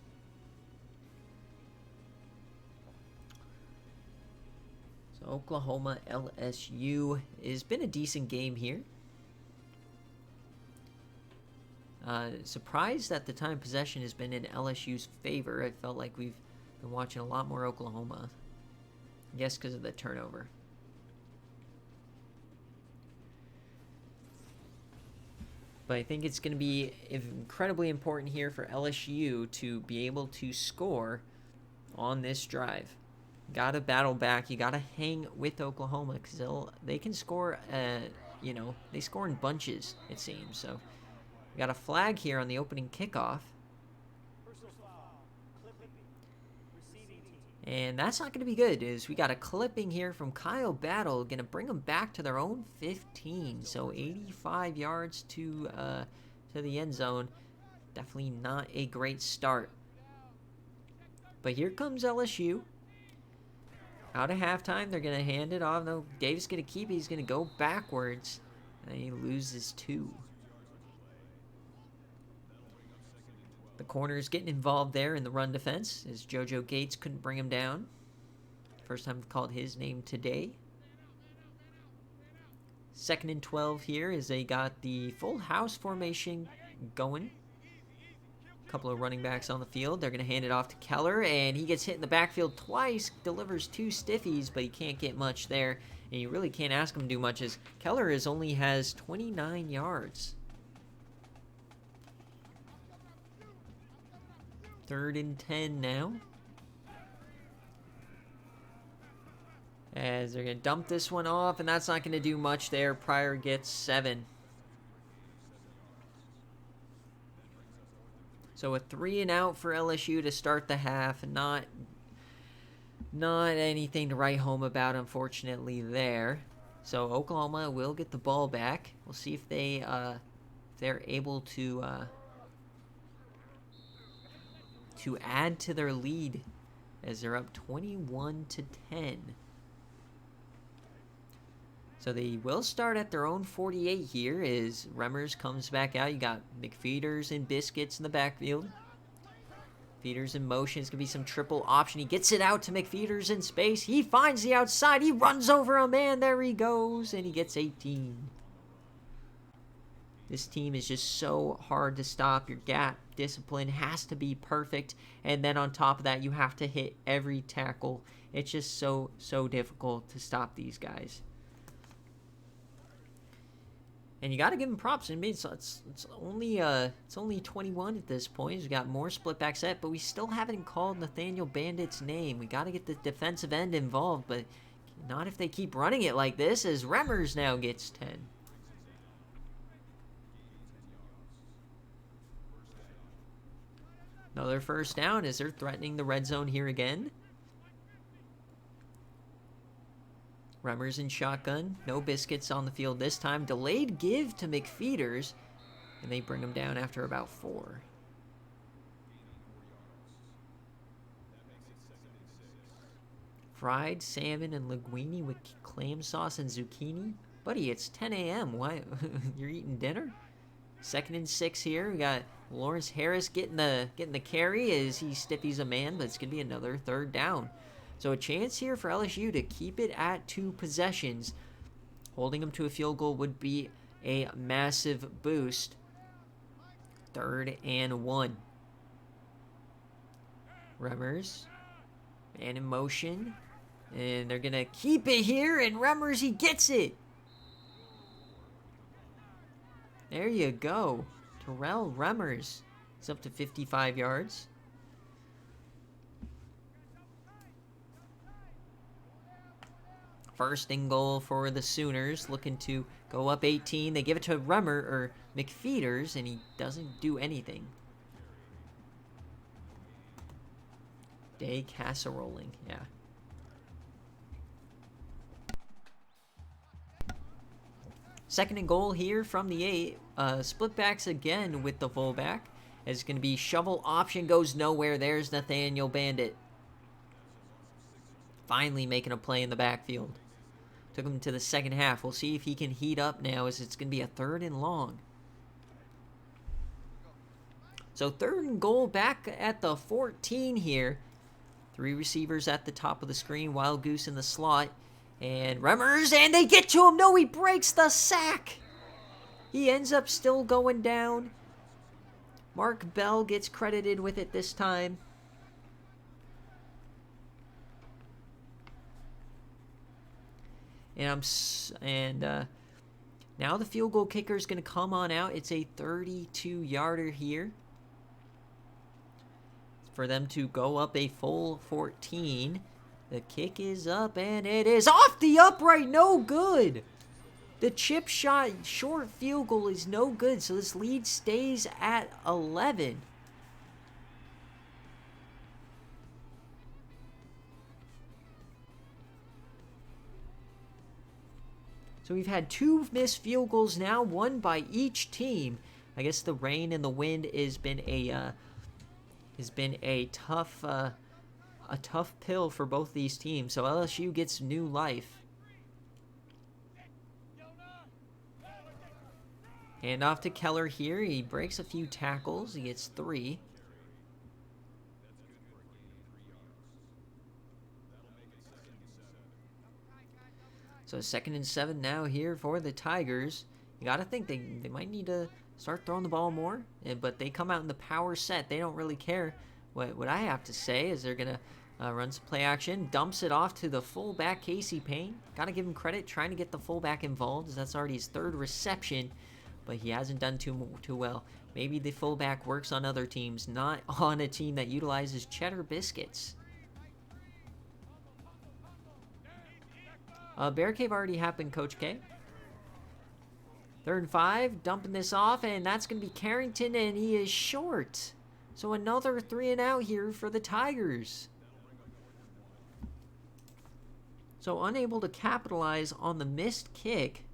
Speaker 1: So Oklahoma LSU has been a decent game here. Surprised that the time possession has been in LSU's favor. I felt like we've been watching a lot more Oklahoma. I guess because of the turnover. But I think it's going to be incredibly important here for LSU to be able to score on this drive. Got to battle back. You got to hang with Oklahoma because they can score. They score in bunches, it seems. So we got a flag here on the opening kickoff. And that's not going to be good. We got a clipping here from Kyle Battle, going to bring them back to their own 15. So 85 yards to the end zone. Definitely not a great start. But here comes LSU. Out of halftime, they're going to hand it off. No, Davis going to keep it. He's going to go backwards. And he loses 2. The corner's getting involved there in the run defense as JoJo Gates couldn't bring him down. First time I've called his name today. 2nd and 12 here as they got the full house formation going. A couple of running backs on the field. They're going to hand it off to Keller, and he gets hit in the backfield twice, delivers 2 stiffies, but he can't get much there. And you really can't ask him to do much as Keller only has 29 yards. 3rd and 10 now. As they're going to dump this one off, and that's not going to do much there. Pryor gets 7. So a 3 and out for LSU to start the half. Not anything to write home about, unfortunately, there. So Oklahoma will get the ball back. We'll see if they're able to add to their lead as they're up 21-10. So they will start at their own 48 here as Remmers comes back out. You got McFeeters and Biscuits in the backfield. Feeders in motion. It's going to be some triple option. He gets it out to McFeeters in space. He finds the outside. He runs over a man. There he goes. And he gets 18. This team is just so hard to stop. Your gap discipline has to be perfect. And then on top of that, you have to hit every tackle. It's just so difficult to stop these guys. And you got to give him props. I mean, it's only 21 at this point. He's got more split back set, but we still haven't called Nathaniel Bandit's name. We got to get the defensive end involved, but not if they keep running it like this, as Remmers now gets 10. Another first down as they're threatening the red zone here again. Remmers in shotgun. No Biscuits on the field this time. Delayed give to McFeeters. And they bring him down after about 4. Fried salmon and linguine with clam sauce and zucchini. Buddy, it's 10 a.m. Why? You're eating dinner? 2nd and 6 here. We got Lawrence Harris getting the carry as he stiffies a man, but it's going to be another 3rd down. So a chance here for LSU to keep it at 2 possessions. Holding them to a field goal would be a massive boost. 3rd and 1. Remmers. Man in motion. And they're going to keep it here. And Remmers, he gets it. There you go. Terrell Remmers is up to 55 yards. First and goal for the Sooners, looking to go up 18. They give it to McFeeters, and he doesn't do anything. Day casseroling, yeah. Second and goal here from the 8. Split backs again with the fullback. It's going to be shovel option, goes nowhere. There's Nathaniel Bandit. Finally making a play in the backfield. Took him to the second half. We'll see if he can heat up now as it's going to be a 3rd and long. So 3rd and goal back at the 14 here. 3 receivers at the top of the screen. Wild Goose in the slot. And Remmers, and they get to him. No, he breaks the sack. He ends up still going down. Mark Bell gets credited with it this time. And now the field goal kicker is going to come on out. It's a 32-yarder here for them to go up a full 14. The kick is up, and it is off the upright. No good. The chip shot short field goal is no good, so this lead stays at 11. So we've had 2 missed field goals now, 1 by each team. I guess the rain and the wind has been a tough pill for both these teams. So LSU gets new life. Hand off to Keller here. He breaks a few tackles. He gets 3. So 2nd and 7 now here for the Tigers. You got to think they might need to start throwing the ball more, but they come out in the power set. They don't really care what I have to say, is they're going to run some play action, dumps it off to the fullback, Casey Payne. Got to give him credit, trying to get the fullback involved, as that's already his 3rd reception, but he hasn't done too well. Maybe the fullback works on other teams, not on a team that utilizes cheddar biscuits. BearCave already happened, Coach K. 3rd and 5, dumping this off, and that's going to be Carrington, and he is short. So another 3 and out here for the Tigers. So unable to capitalize on the missed kick.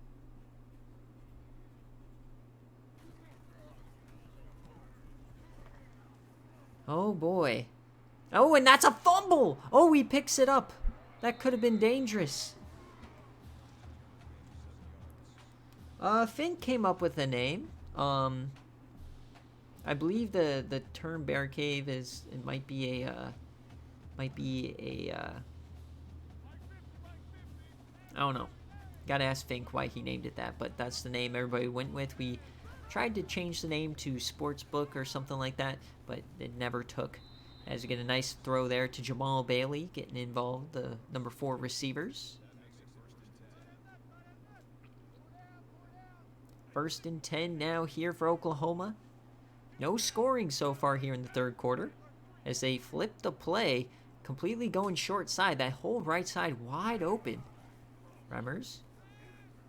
Speaker 1: Oh boy. Oh, and that's a fumble. Oh, he picks it up. That could have been dangerous. Fink came up with a name. I believe the term BearCave is, it might be a I don't know. Gotta ask Fink why he named it that, but that's the name everybody went with. We tried to change the name to Sportsbook or something like that, but it never took. As we get a nice throw there to Jamal Bailey, getting involved, the number 4 receivers. 1st and 10 now here for Oklahoma. No scoring so far here in the 3rd quarter, as they flip the play, completely going short side. That whole right side wide open. Remmers.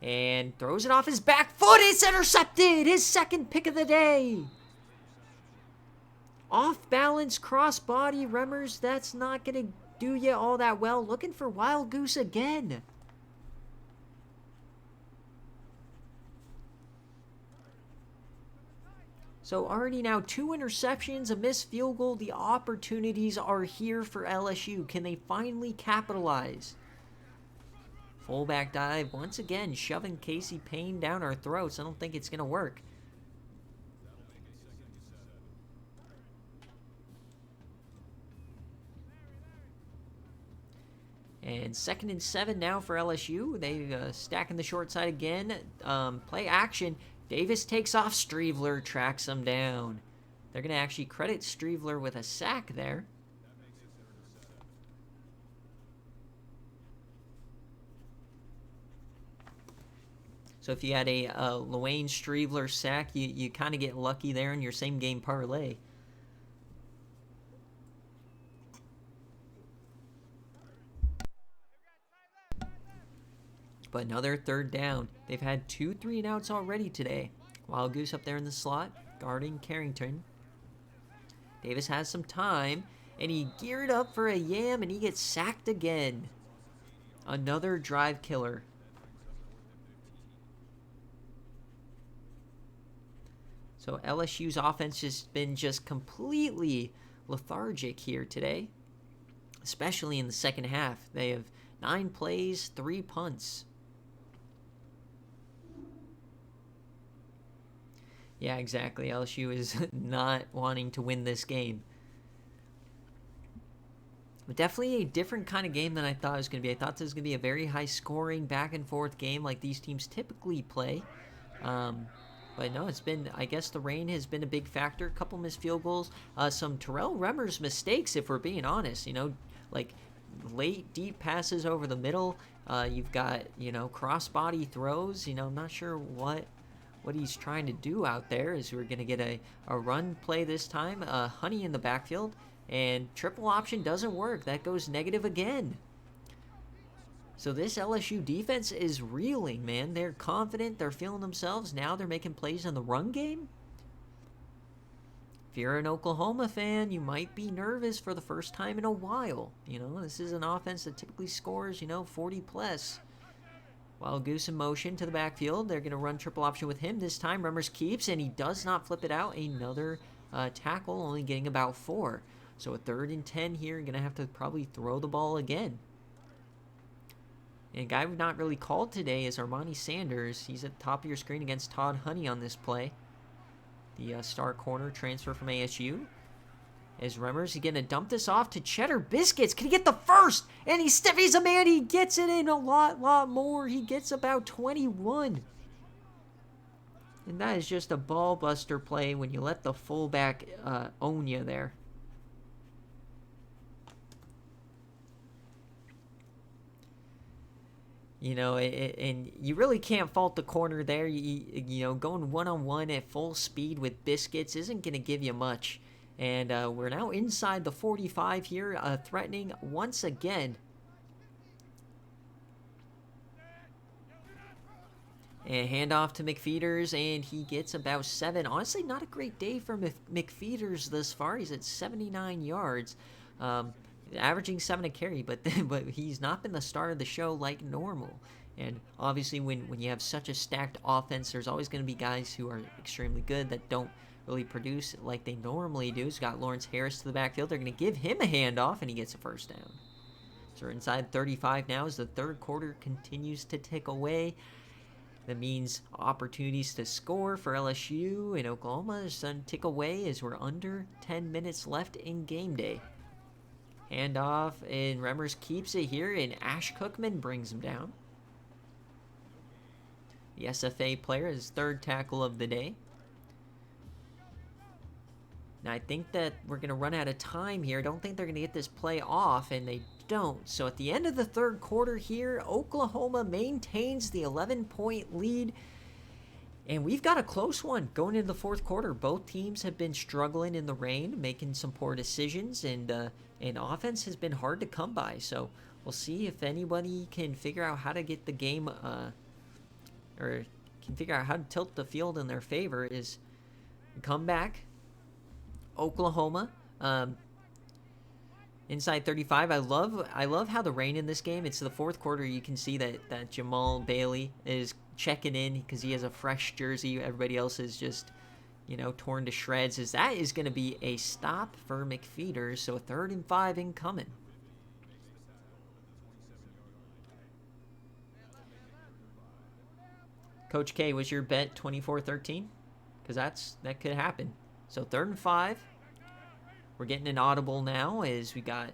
Speaker 1: And throws it off his back foot. It's intercepted. His 2nd pick of the day. Off balance crossbody. Remmers, that's not going to do you all that well. Looking for Wild Goose again. So already now 2 interceptions, a missed field goal. The opportunities are here for LSU. Can they finally capitalize? Fullback dive, once again, shoving Casey Payne down our throats. I don't think it's going to work. And 2nd and 7 now for LSU. They stacking the short side again. Play action. Davis takes off. Streveler tracks him down. They're going to actually credit Streveler with a sack there. So if you had a Luane Streveler sack, you kind of get lucky there in your same game parlay. But another 3rd down. They've had 2 3-and-outs already today. Wild Goose up there in the slot, guarding Carrington. Davis has some time, and he geared up for a yam, and he gets sacked again. Another drive killer. So LSU's offense has been just completely lethargic here today, especially in the 2nd half. They have 9 plays, 3 punts. Yeah, exactly. LSU is not wanting to win this game. But definitely a different kind of game than I thought it was going to be. I thought this was going to be a very high-scoring, back-and-forth game like these teams typically play. But no, it's been, I guess the rain has been a big factor. A couple missed field goals. Some Terrell Remmers mistakes, if we're being honest. You know, like late, deep passes over the middle. You've got, you know, cross-body throws. You know, I'm not sure what he's trying to do out there. Is we're going to get a run play this time. Honey in the backfield. And triple option doesn't work. That goes negative again. So this LSU defense is reeling, man. They're confident. They're feeling themselves. Now they're making plays in the run game. If you're an Oklahoma fan, you might be nervous for the first time in a while. You know, this is an offense that typically scores, 40 plus. Wild Goose in motion to the backfield. They're going to run triple option with him this time. Remmers keeps, and he does not flip it out. Another tackle, only getting about 4. So a 3rd and 10 here. Going to have to probably throw the ball again. And a guy we've not really called today is Armani Sanders. He's at the top of your screen against Todd Honey on this play. The star corner transfer from ASU. As Remmers, he's going to dump this off to Cheddar Biscuits. Can he get the first? And he's a man. He gets it in a lot more. He gets about 21. And that is just a ball buster play when you let the fullback own you there. You know, and you really can't fault the corner there. You know, going one-on-one at full speed with Biscuits isn't going to give you much. And we're now inside the 45 here, threatening once again. And handoff to McFeeters, and he gets about 7. Honestly, not a great day for McFeeters thus far. He's at 79 yards, averaging 7 a carry, but he's not been the star of the show like normal. And obviously, when you have such a stacked offense, there's always going to be guys who are extremely good that don't really produce like they normally do. He's got Lawrence Harris to the backfield. They're going to give him a handoff, and he gets a first down. So we're inside 35 now as the third quarter continues to tick away. That means opportunities to score for LSU and Oklahoma is starting to tick away as we're under 10 minutes left in game day. Handoff, and Remmers keeps it here, and Ash Cookman brings him down. The SFA player, his third tackle of the day. Now, I think that we're going to run out of time here. I don't think they're going to get this play off, and they don't. So at the end of the third quarter here, Oklahoma maintains the 11-point lead. And we've got a close one going into the fourth quarter. Both teams have been struggling in the rain, making some poor decisions, and offense has been hard to come by. So we'll see if anybody can figure out how to get the game, or can figure out how to tilt the field in their favor. Is come back. Oklahoma, inside 35. I love how the rain in this game. It's the fourth quarter. You can see that Jamal Bailey is checking in because he has a fresh jersey. Everybody else is just, you know, torn to shreds. As that is going to be a stop for McFeeters. So 3rd and 5 incoming. Coach K, was your bet 24-13? Because that could happen. So 3rd and 5. We're getting an audible now as we got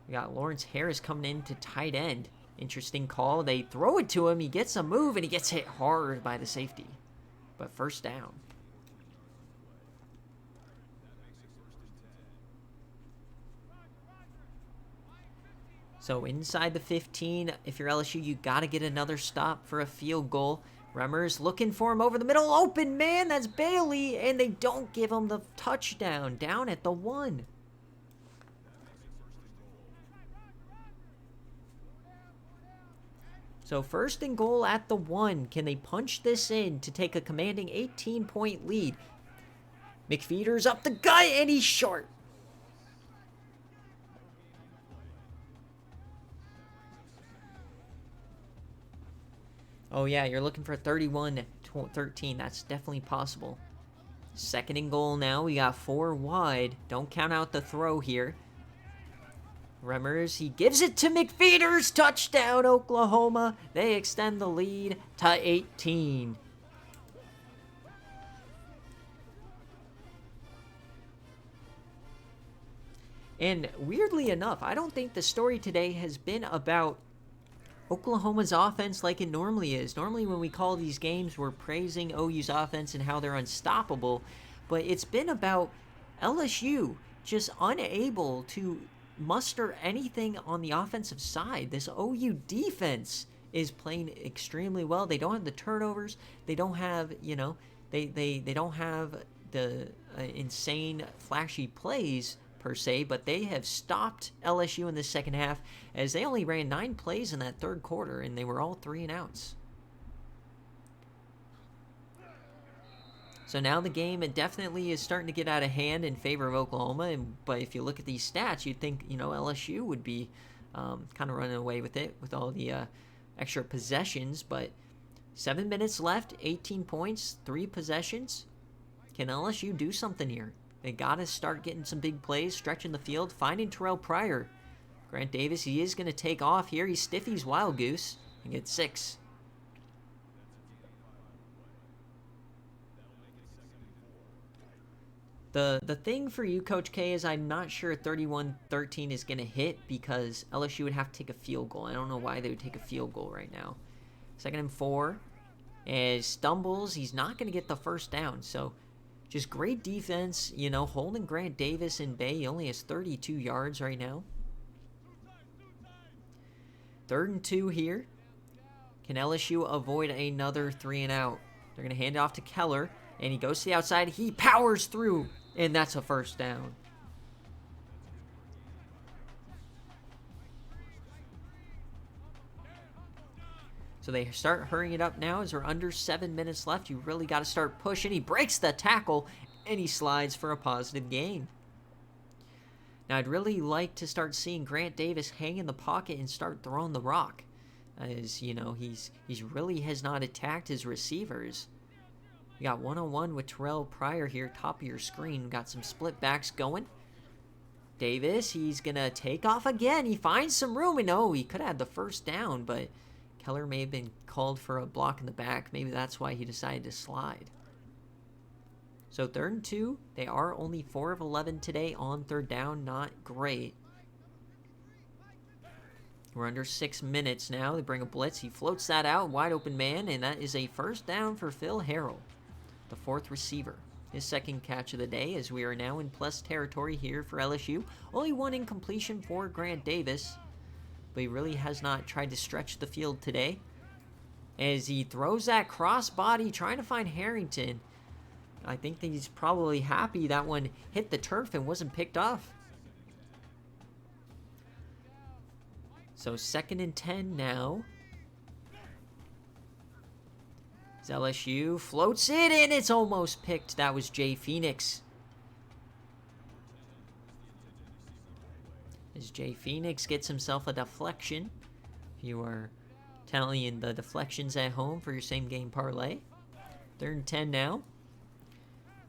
Speaker 1: Lawrence Harris coming in to tight end. Interesting call. They throw it to him. He gets a move, and he gets hit hard by the safety. But first down. So inside the 15, if you're LSU, you got to get another stop for a field goal. Remmers looking for him over the middle. Open man, that's Bailey. And they don't give him the touchdown down at the 1. So 1st and goal at the 1. Can they punch this in to take a commanding 18-point lead? McFeeters up the gut, and he's short. Oh, yeah, you're looking for 31-13. That's definitely possible. 2nd and goal now. We got 4 wide. Don't count out the throw here. Remmers, he gives it to McFeeters. Touchdown, Oklahoma. They extend the lead to 18. And weirdly enough, I don't think the story today has been about Oklahoma's offense like it normally is. Normally when we call these games, we're praising OU's offense and how they're unstoppable. But it's been about LSU just unable to muster anything on the offensive side. This OU defense is playing extremely well. They don't have the turnovers. They don't have, you know, they don't have the insane flashy plays per se, but they have stopped LSU in the second half as they only ran 9 plays in that third quarter, and they were all 3 and outs. So now the game, it definitely is starting to get out of hand in favor of Oklahoma, but if you look at these stats, you'd think, you know, LSU would be kind of running away with it with all the extra possessions, but 7 minutes left, 18 points, 3 possessions. Can LSU do something here? They got to start getting some big plays, stretching the field, finding Terrell Pryor. Grant Davis, he is going to take off here. He's Stiffy's Wild Goose and get 6. The thing for you, Coach K, is I'm not sure 31-13 is going to hit because LSU would have to take a field goal. I don't know why they would take a field goal right now. 2nd and 4. As stumbles, he's not going to get the first down. So just great defense, you know, holding Grant Davis in bay. He only has 32 yards right now. 3rd and 2 here. Can LSU avoid another 3 and out? They're going to hand it off to Keller, and he goes to the outside. He powers through, and that's a first down. So they start hurrying it up now as we're under 7 minutes left. You really got to start pushing. He breaks the tackle, and he slides for a positive gain. Now, I'd really like to start seeing Grant Davis hang in the pocket and start throwing the rock. As, you know, he's really has not attacked his receivers. You got one-on-one with Terrell Pryor here, top of your screen. Got some split backs going. Davis, he's going to take off again. He finds some room, and he could have had the first down, but Keller may have been called for a block in the back. Maybe that's why he decided to slide. So 3rd and 2, they are only 4 of 11 today on 3rd down. Not great. We're under 6 minutes now. They bring a blitz. He floats that out, wide open man, and that is a first down for Phil Harrell, the 4th receiver. His 2nd catch of the day, as we are now in plus territory here for LSU. Only 1 incompletion for Grant Davis, but he really has not tried to stretch the field today. As he throws that cross body, trying to find Harrington. I think that he's probably happy that one hit the turf and wasn't picked off. So 2nd and 10 now. As LSU floats it in. It's almost picked. That was Jay Phoenix. As Jay Phoenix gets himself a deflection. If you are tallying the deflections at home for your same game parlay. 3rd and 10 now.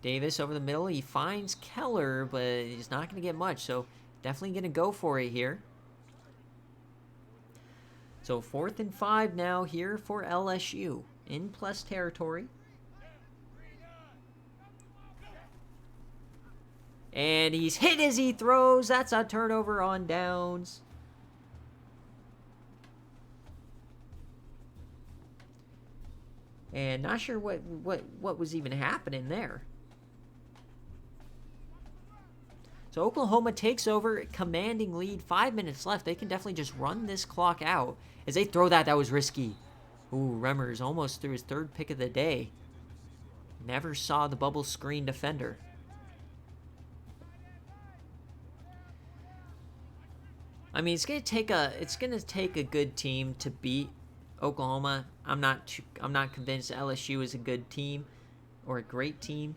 Speaker 1: Davis over the middle. He finds Keller, but he's not going to get much. So definitely going to go for it here. So 4th and 5 now here for LSU in plus territory. And he's hit as he throws. That's a turnover on downs. And not sure what was even happening there. So Oklahoma takes over, commanding lead. 5 minutes left. They can definitely just run this clock out. As they throw that was risky. Ooh, Remmers almost threw his 3rd pick of the day. Never saw the bubble screen defender. I mean, it's gonna take a good team to beat Oklahoma. I'm not convinced LSU is a good team or a great team.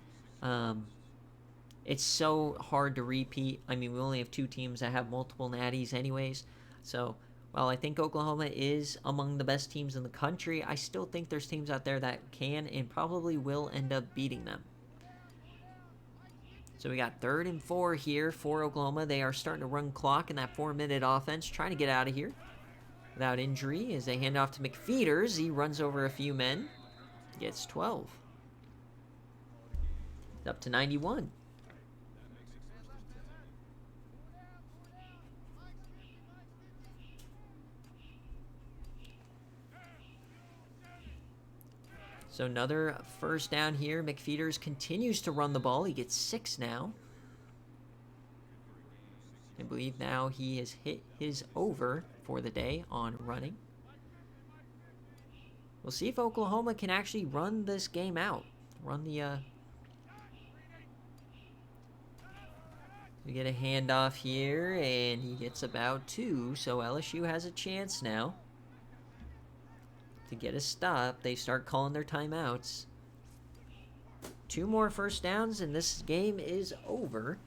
Speaker 1: It's so hard to repeat. I mean, we only have 2 teams that have multiple natties anyways. So, while I think Oklahoma is among the best teams in the country, I still think there's teams out there that can and probably will end up beating them. So we got 3rd and 4 here for Oklahoma. They are starting to run clock in that 4-minute offense, trying to get out of here without injury as they hand off to McFeeters. He runs over a few men, gets 12. Up to 91. So another first down here. McFeeters continues to run the ball. He gets 6 now. I believe now he has hit his over for the day on running. We'll see if Oklahoma can actually run this game out. Run the... We get a handoff here, and he gets about 2. So LSU has a chance now to get a stop. They start calling their timeouts. 2 more first downs, and this game is over.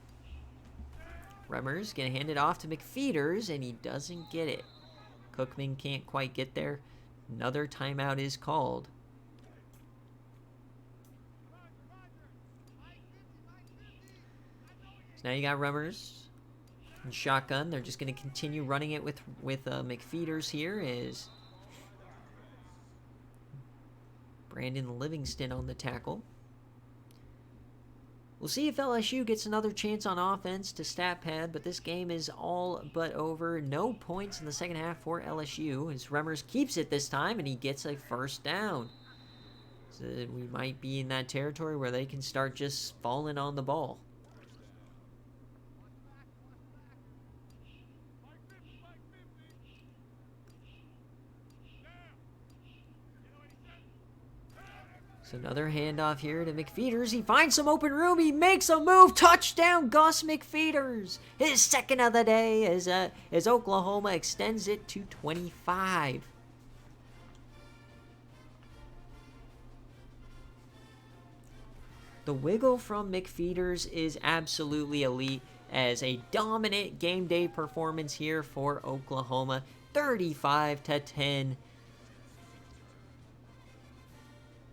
Speaker 1: Remmers gonna hand it off to McFeeters, and he doesn't get it. Cookman can't quite get there. Another timeout is called. So now you got Remmers and shotgun. They're just gonna continue running it with McFeeters here. Is Brandon Livingston on the tackle. We'll see if LSU gets another chance on offense to stat pad, but this game is all but over. No points in the second half for LSU as Remmers keeps it this time, and he gets a first down. So we might be in that territory where they can start just falling on the ball. So another handoff here to McFeeters. He finds some open room. He makes a move. Touchdown, Gus McFeeters. His second of the day as Oklahoma extends it to 25. The wiggle from McFeeters is absolutely elite as a dominant game day performance here for Oklahoma. 35-10.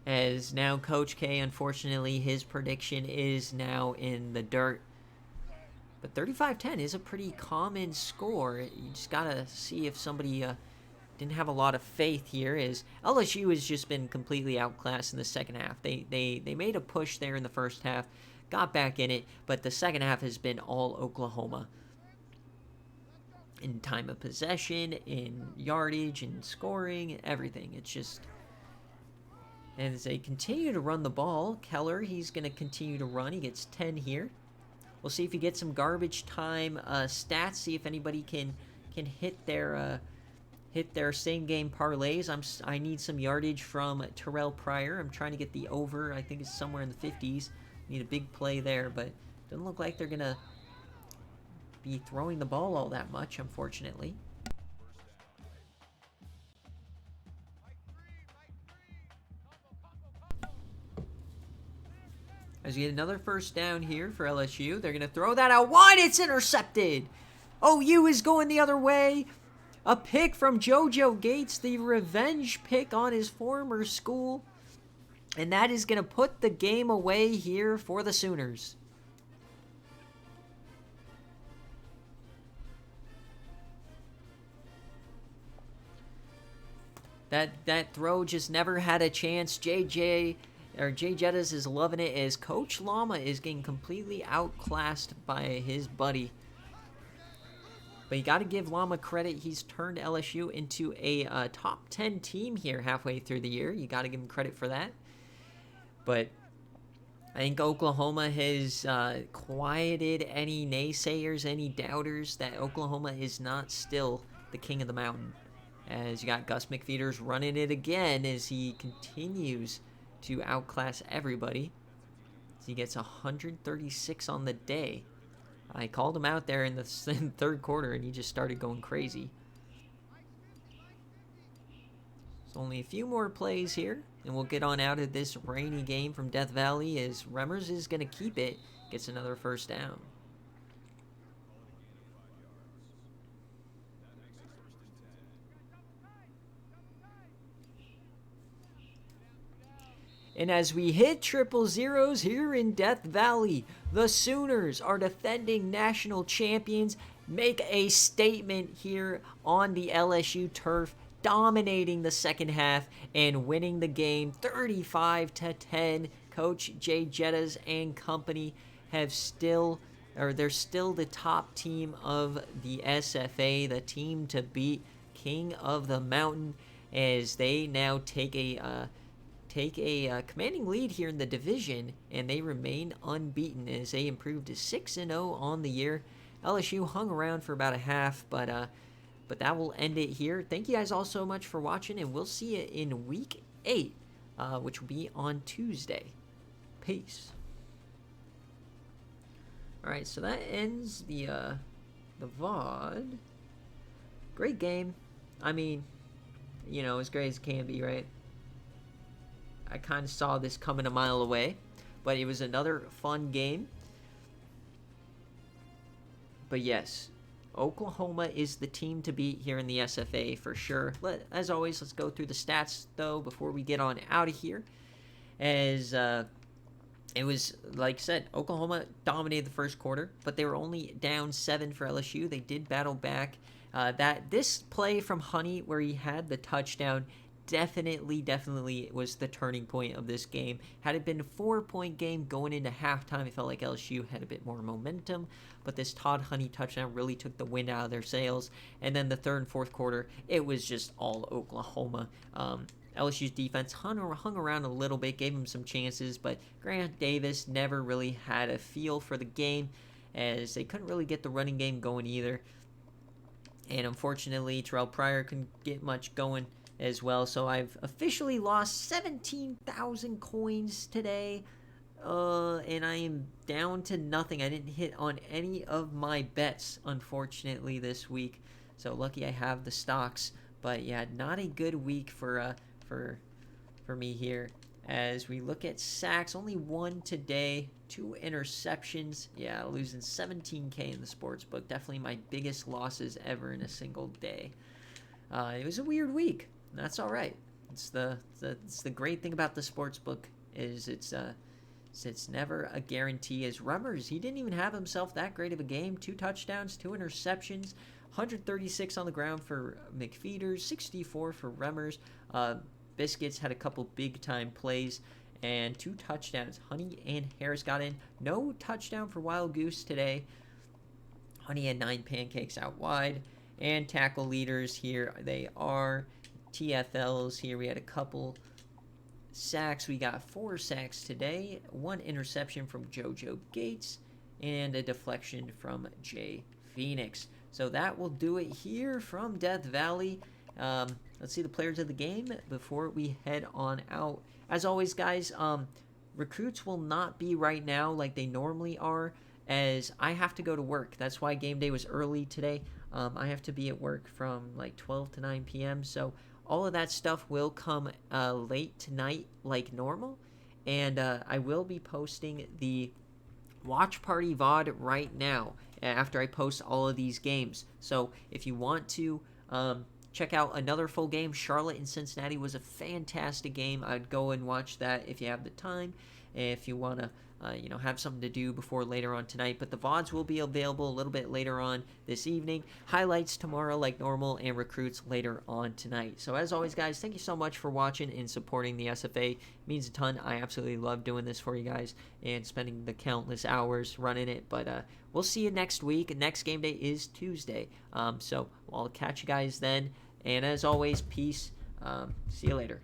Speaker 1: As now Coach K, unfortunately, his prediction is now in the dirt. But 35-10 is a pretty common score. You just got to see if somebody didn't have a lot of faith here. As LSU has just been completely outclassed in the second half. They made a push there in the first half, got back in it, but the second half has been all Oklahoma. In time of possession, in yardage, in scoring, everything. It's just... And as they continue to run the ball, Keller, he's going to continue to run. He gets 10 here. We'll see if he gets some garbage time stats. See if anybody can hit their same game parlays. I need some yardage from Terrell Pryor. I'm trying to get the over. I think it's somewhere in the 50s. Need a big play there, but doesn't look like they're going to be throwing the ball all that much, unfortunately. As we get another first down here for LSU. They're going to throw that out wide. It's intercepted. OU is going the other way. A pick from JoJo Gates, the revenge pick on his former school. And that is going to put the game away here for the Sooners. That throw just never had a chance. Jay Jettas is loving it as Coach Lama is getting completely outclassed by his buddy. But you got to give Lama credit. He's turned LSU into a top 10 team here halfway through the year. You got to give him credit for that. But I think Oklahoma has quieted any naysayers, any doubters that Oklahoma is not still the king of the mountain. As you got Gus McFeeters running it again as he continues to outclass everybody. He gets 136 on the day. I called him out there in the third quarter, and he just started going crazy. So only a few more plays here, and we'll get on out of this rainy game from Death Valley as Remmers is going to keep it. Gets another first down. And as we hit triple zeros here in Death Valley, the Sooners are defending national champions, make a statement here on the LSU turf, dominating the second half and winning the game 35-10. Coach Jay Jettas and company they're still the top team of the SFA, the team to beat, King of the Mountain, as they now take a commanding lead here in the division, and they remain unbeaten as they improved to 6-0 on the year. LSU hung around for about a half, but that will end it here. Thank you guys all so much for watching, and we'll see you in Week 8, which will be on Tuesday. Peace. All right, so that ends the VOD. Great game. I mean, as great as it can be, right? I kind of saw this coming a mile away, but it was another fun game. But yes, Oklahoma is the team to beat here in the SFA for sure. As always, let's go through the stats, though, before we get on out of here. As it was, like I said, Oklahoma dominated the first quarter, but they were only down 7 for LSU. They did battle back. This play from Honey, where he had the touchdown, definitely was the turning point of this game. Had it been a 4-point game going into halftime, it felt like LSU had a bit more momentum, but this Todd Honey touchdown really took the wind out of their sails. And then the third and fourth quarter, it was just all Oklahoma. LSU's defense hung around a little bit, gave them some chances, but Grant Davis never really had a feel for the game, as they couldn't really get the running game going either. And unfortunately, Terrell Pryor couldn't get much going as well. So I've officially lost 17,000 coins today. And I am down to nothing. I didn't hit on any of my bets, unfortunately, this week. So lucky I have the stocks. But yeah, not a good week for me here. As we look at sacks, only one today, 2 interceptions. Yeah, losing 17K in the sportsbook. Definitely my biggest losses ever in a single day. It was a weird week. That's all right. It's the great thing about the sportsbook is it's never a guarantee. As Rummers, he didn't even have himself that great of a game. 2 touchdowns, 2 interceptions, 136 on the ground for McFeeters, 64 for Rummers. Biscuits had a couple big-time plays and 2 touchdowns. Honey and Harris got in. No touchdown for Wild Goose today. Honey had 9 pancakes out wide. And tackle leaders here, they are TFLs. Here we had a couple sacks. We got 4 sacks today. 1 interception from JoJo Gates. And a deflection from Jay Phoenix. So that will do it here from Death Valley. Let's see the players of the game before we head on out. As always, guys, recruits will not be right now like they normally are, as I have to go to work. That's why game day was early today. I have to be at work from like 12 to 9 p.m. So all of that stuff will come late tonight like normal. And I will be posting the watch party VOD right now after I post all of these games. So if you want to check out another full game, Charlotte and Cincinnati was a fantastic game. I'd go and watch that if you have the time, if you want to have something to do before later on tonight. But the VODs will be available a little bit later on this evening. Highlights tomorrow like normal, and recruits later on tonight. So as always, guys, thank you so much for watching and supporting the SFA. It means a ton. I absolutely love doing this for you guys and spending the countless hours running it. But we'll see you next week. Next game day is Tuesday. So I'll catch you guys then. And as always, peace. See you later.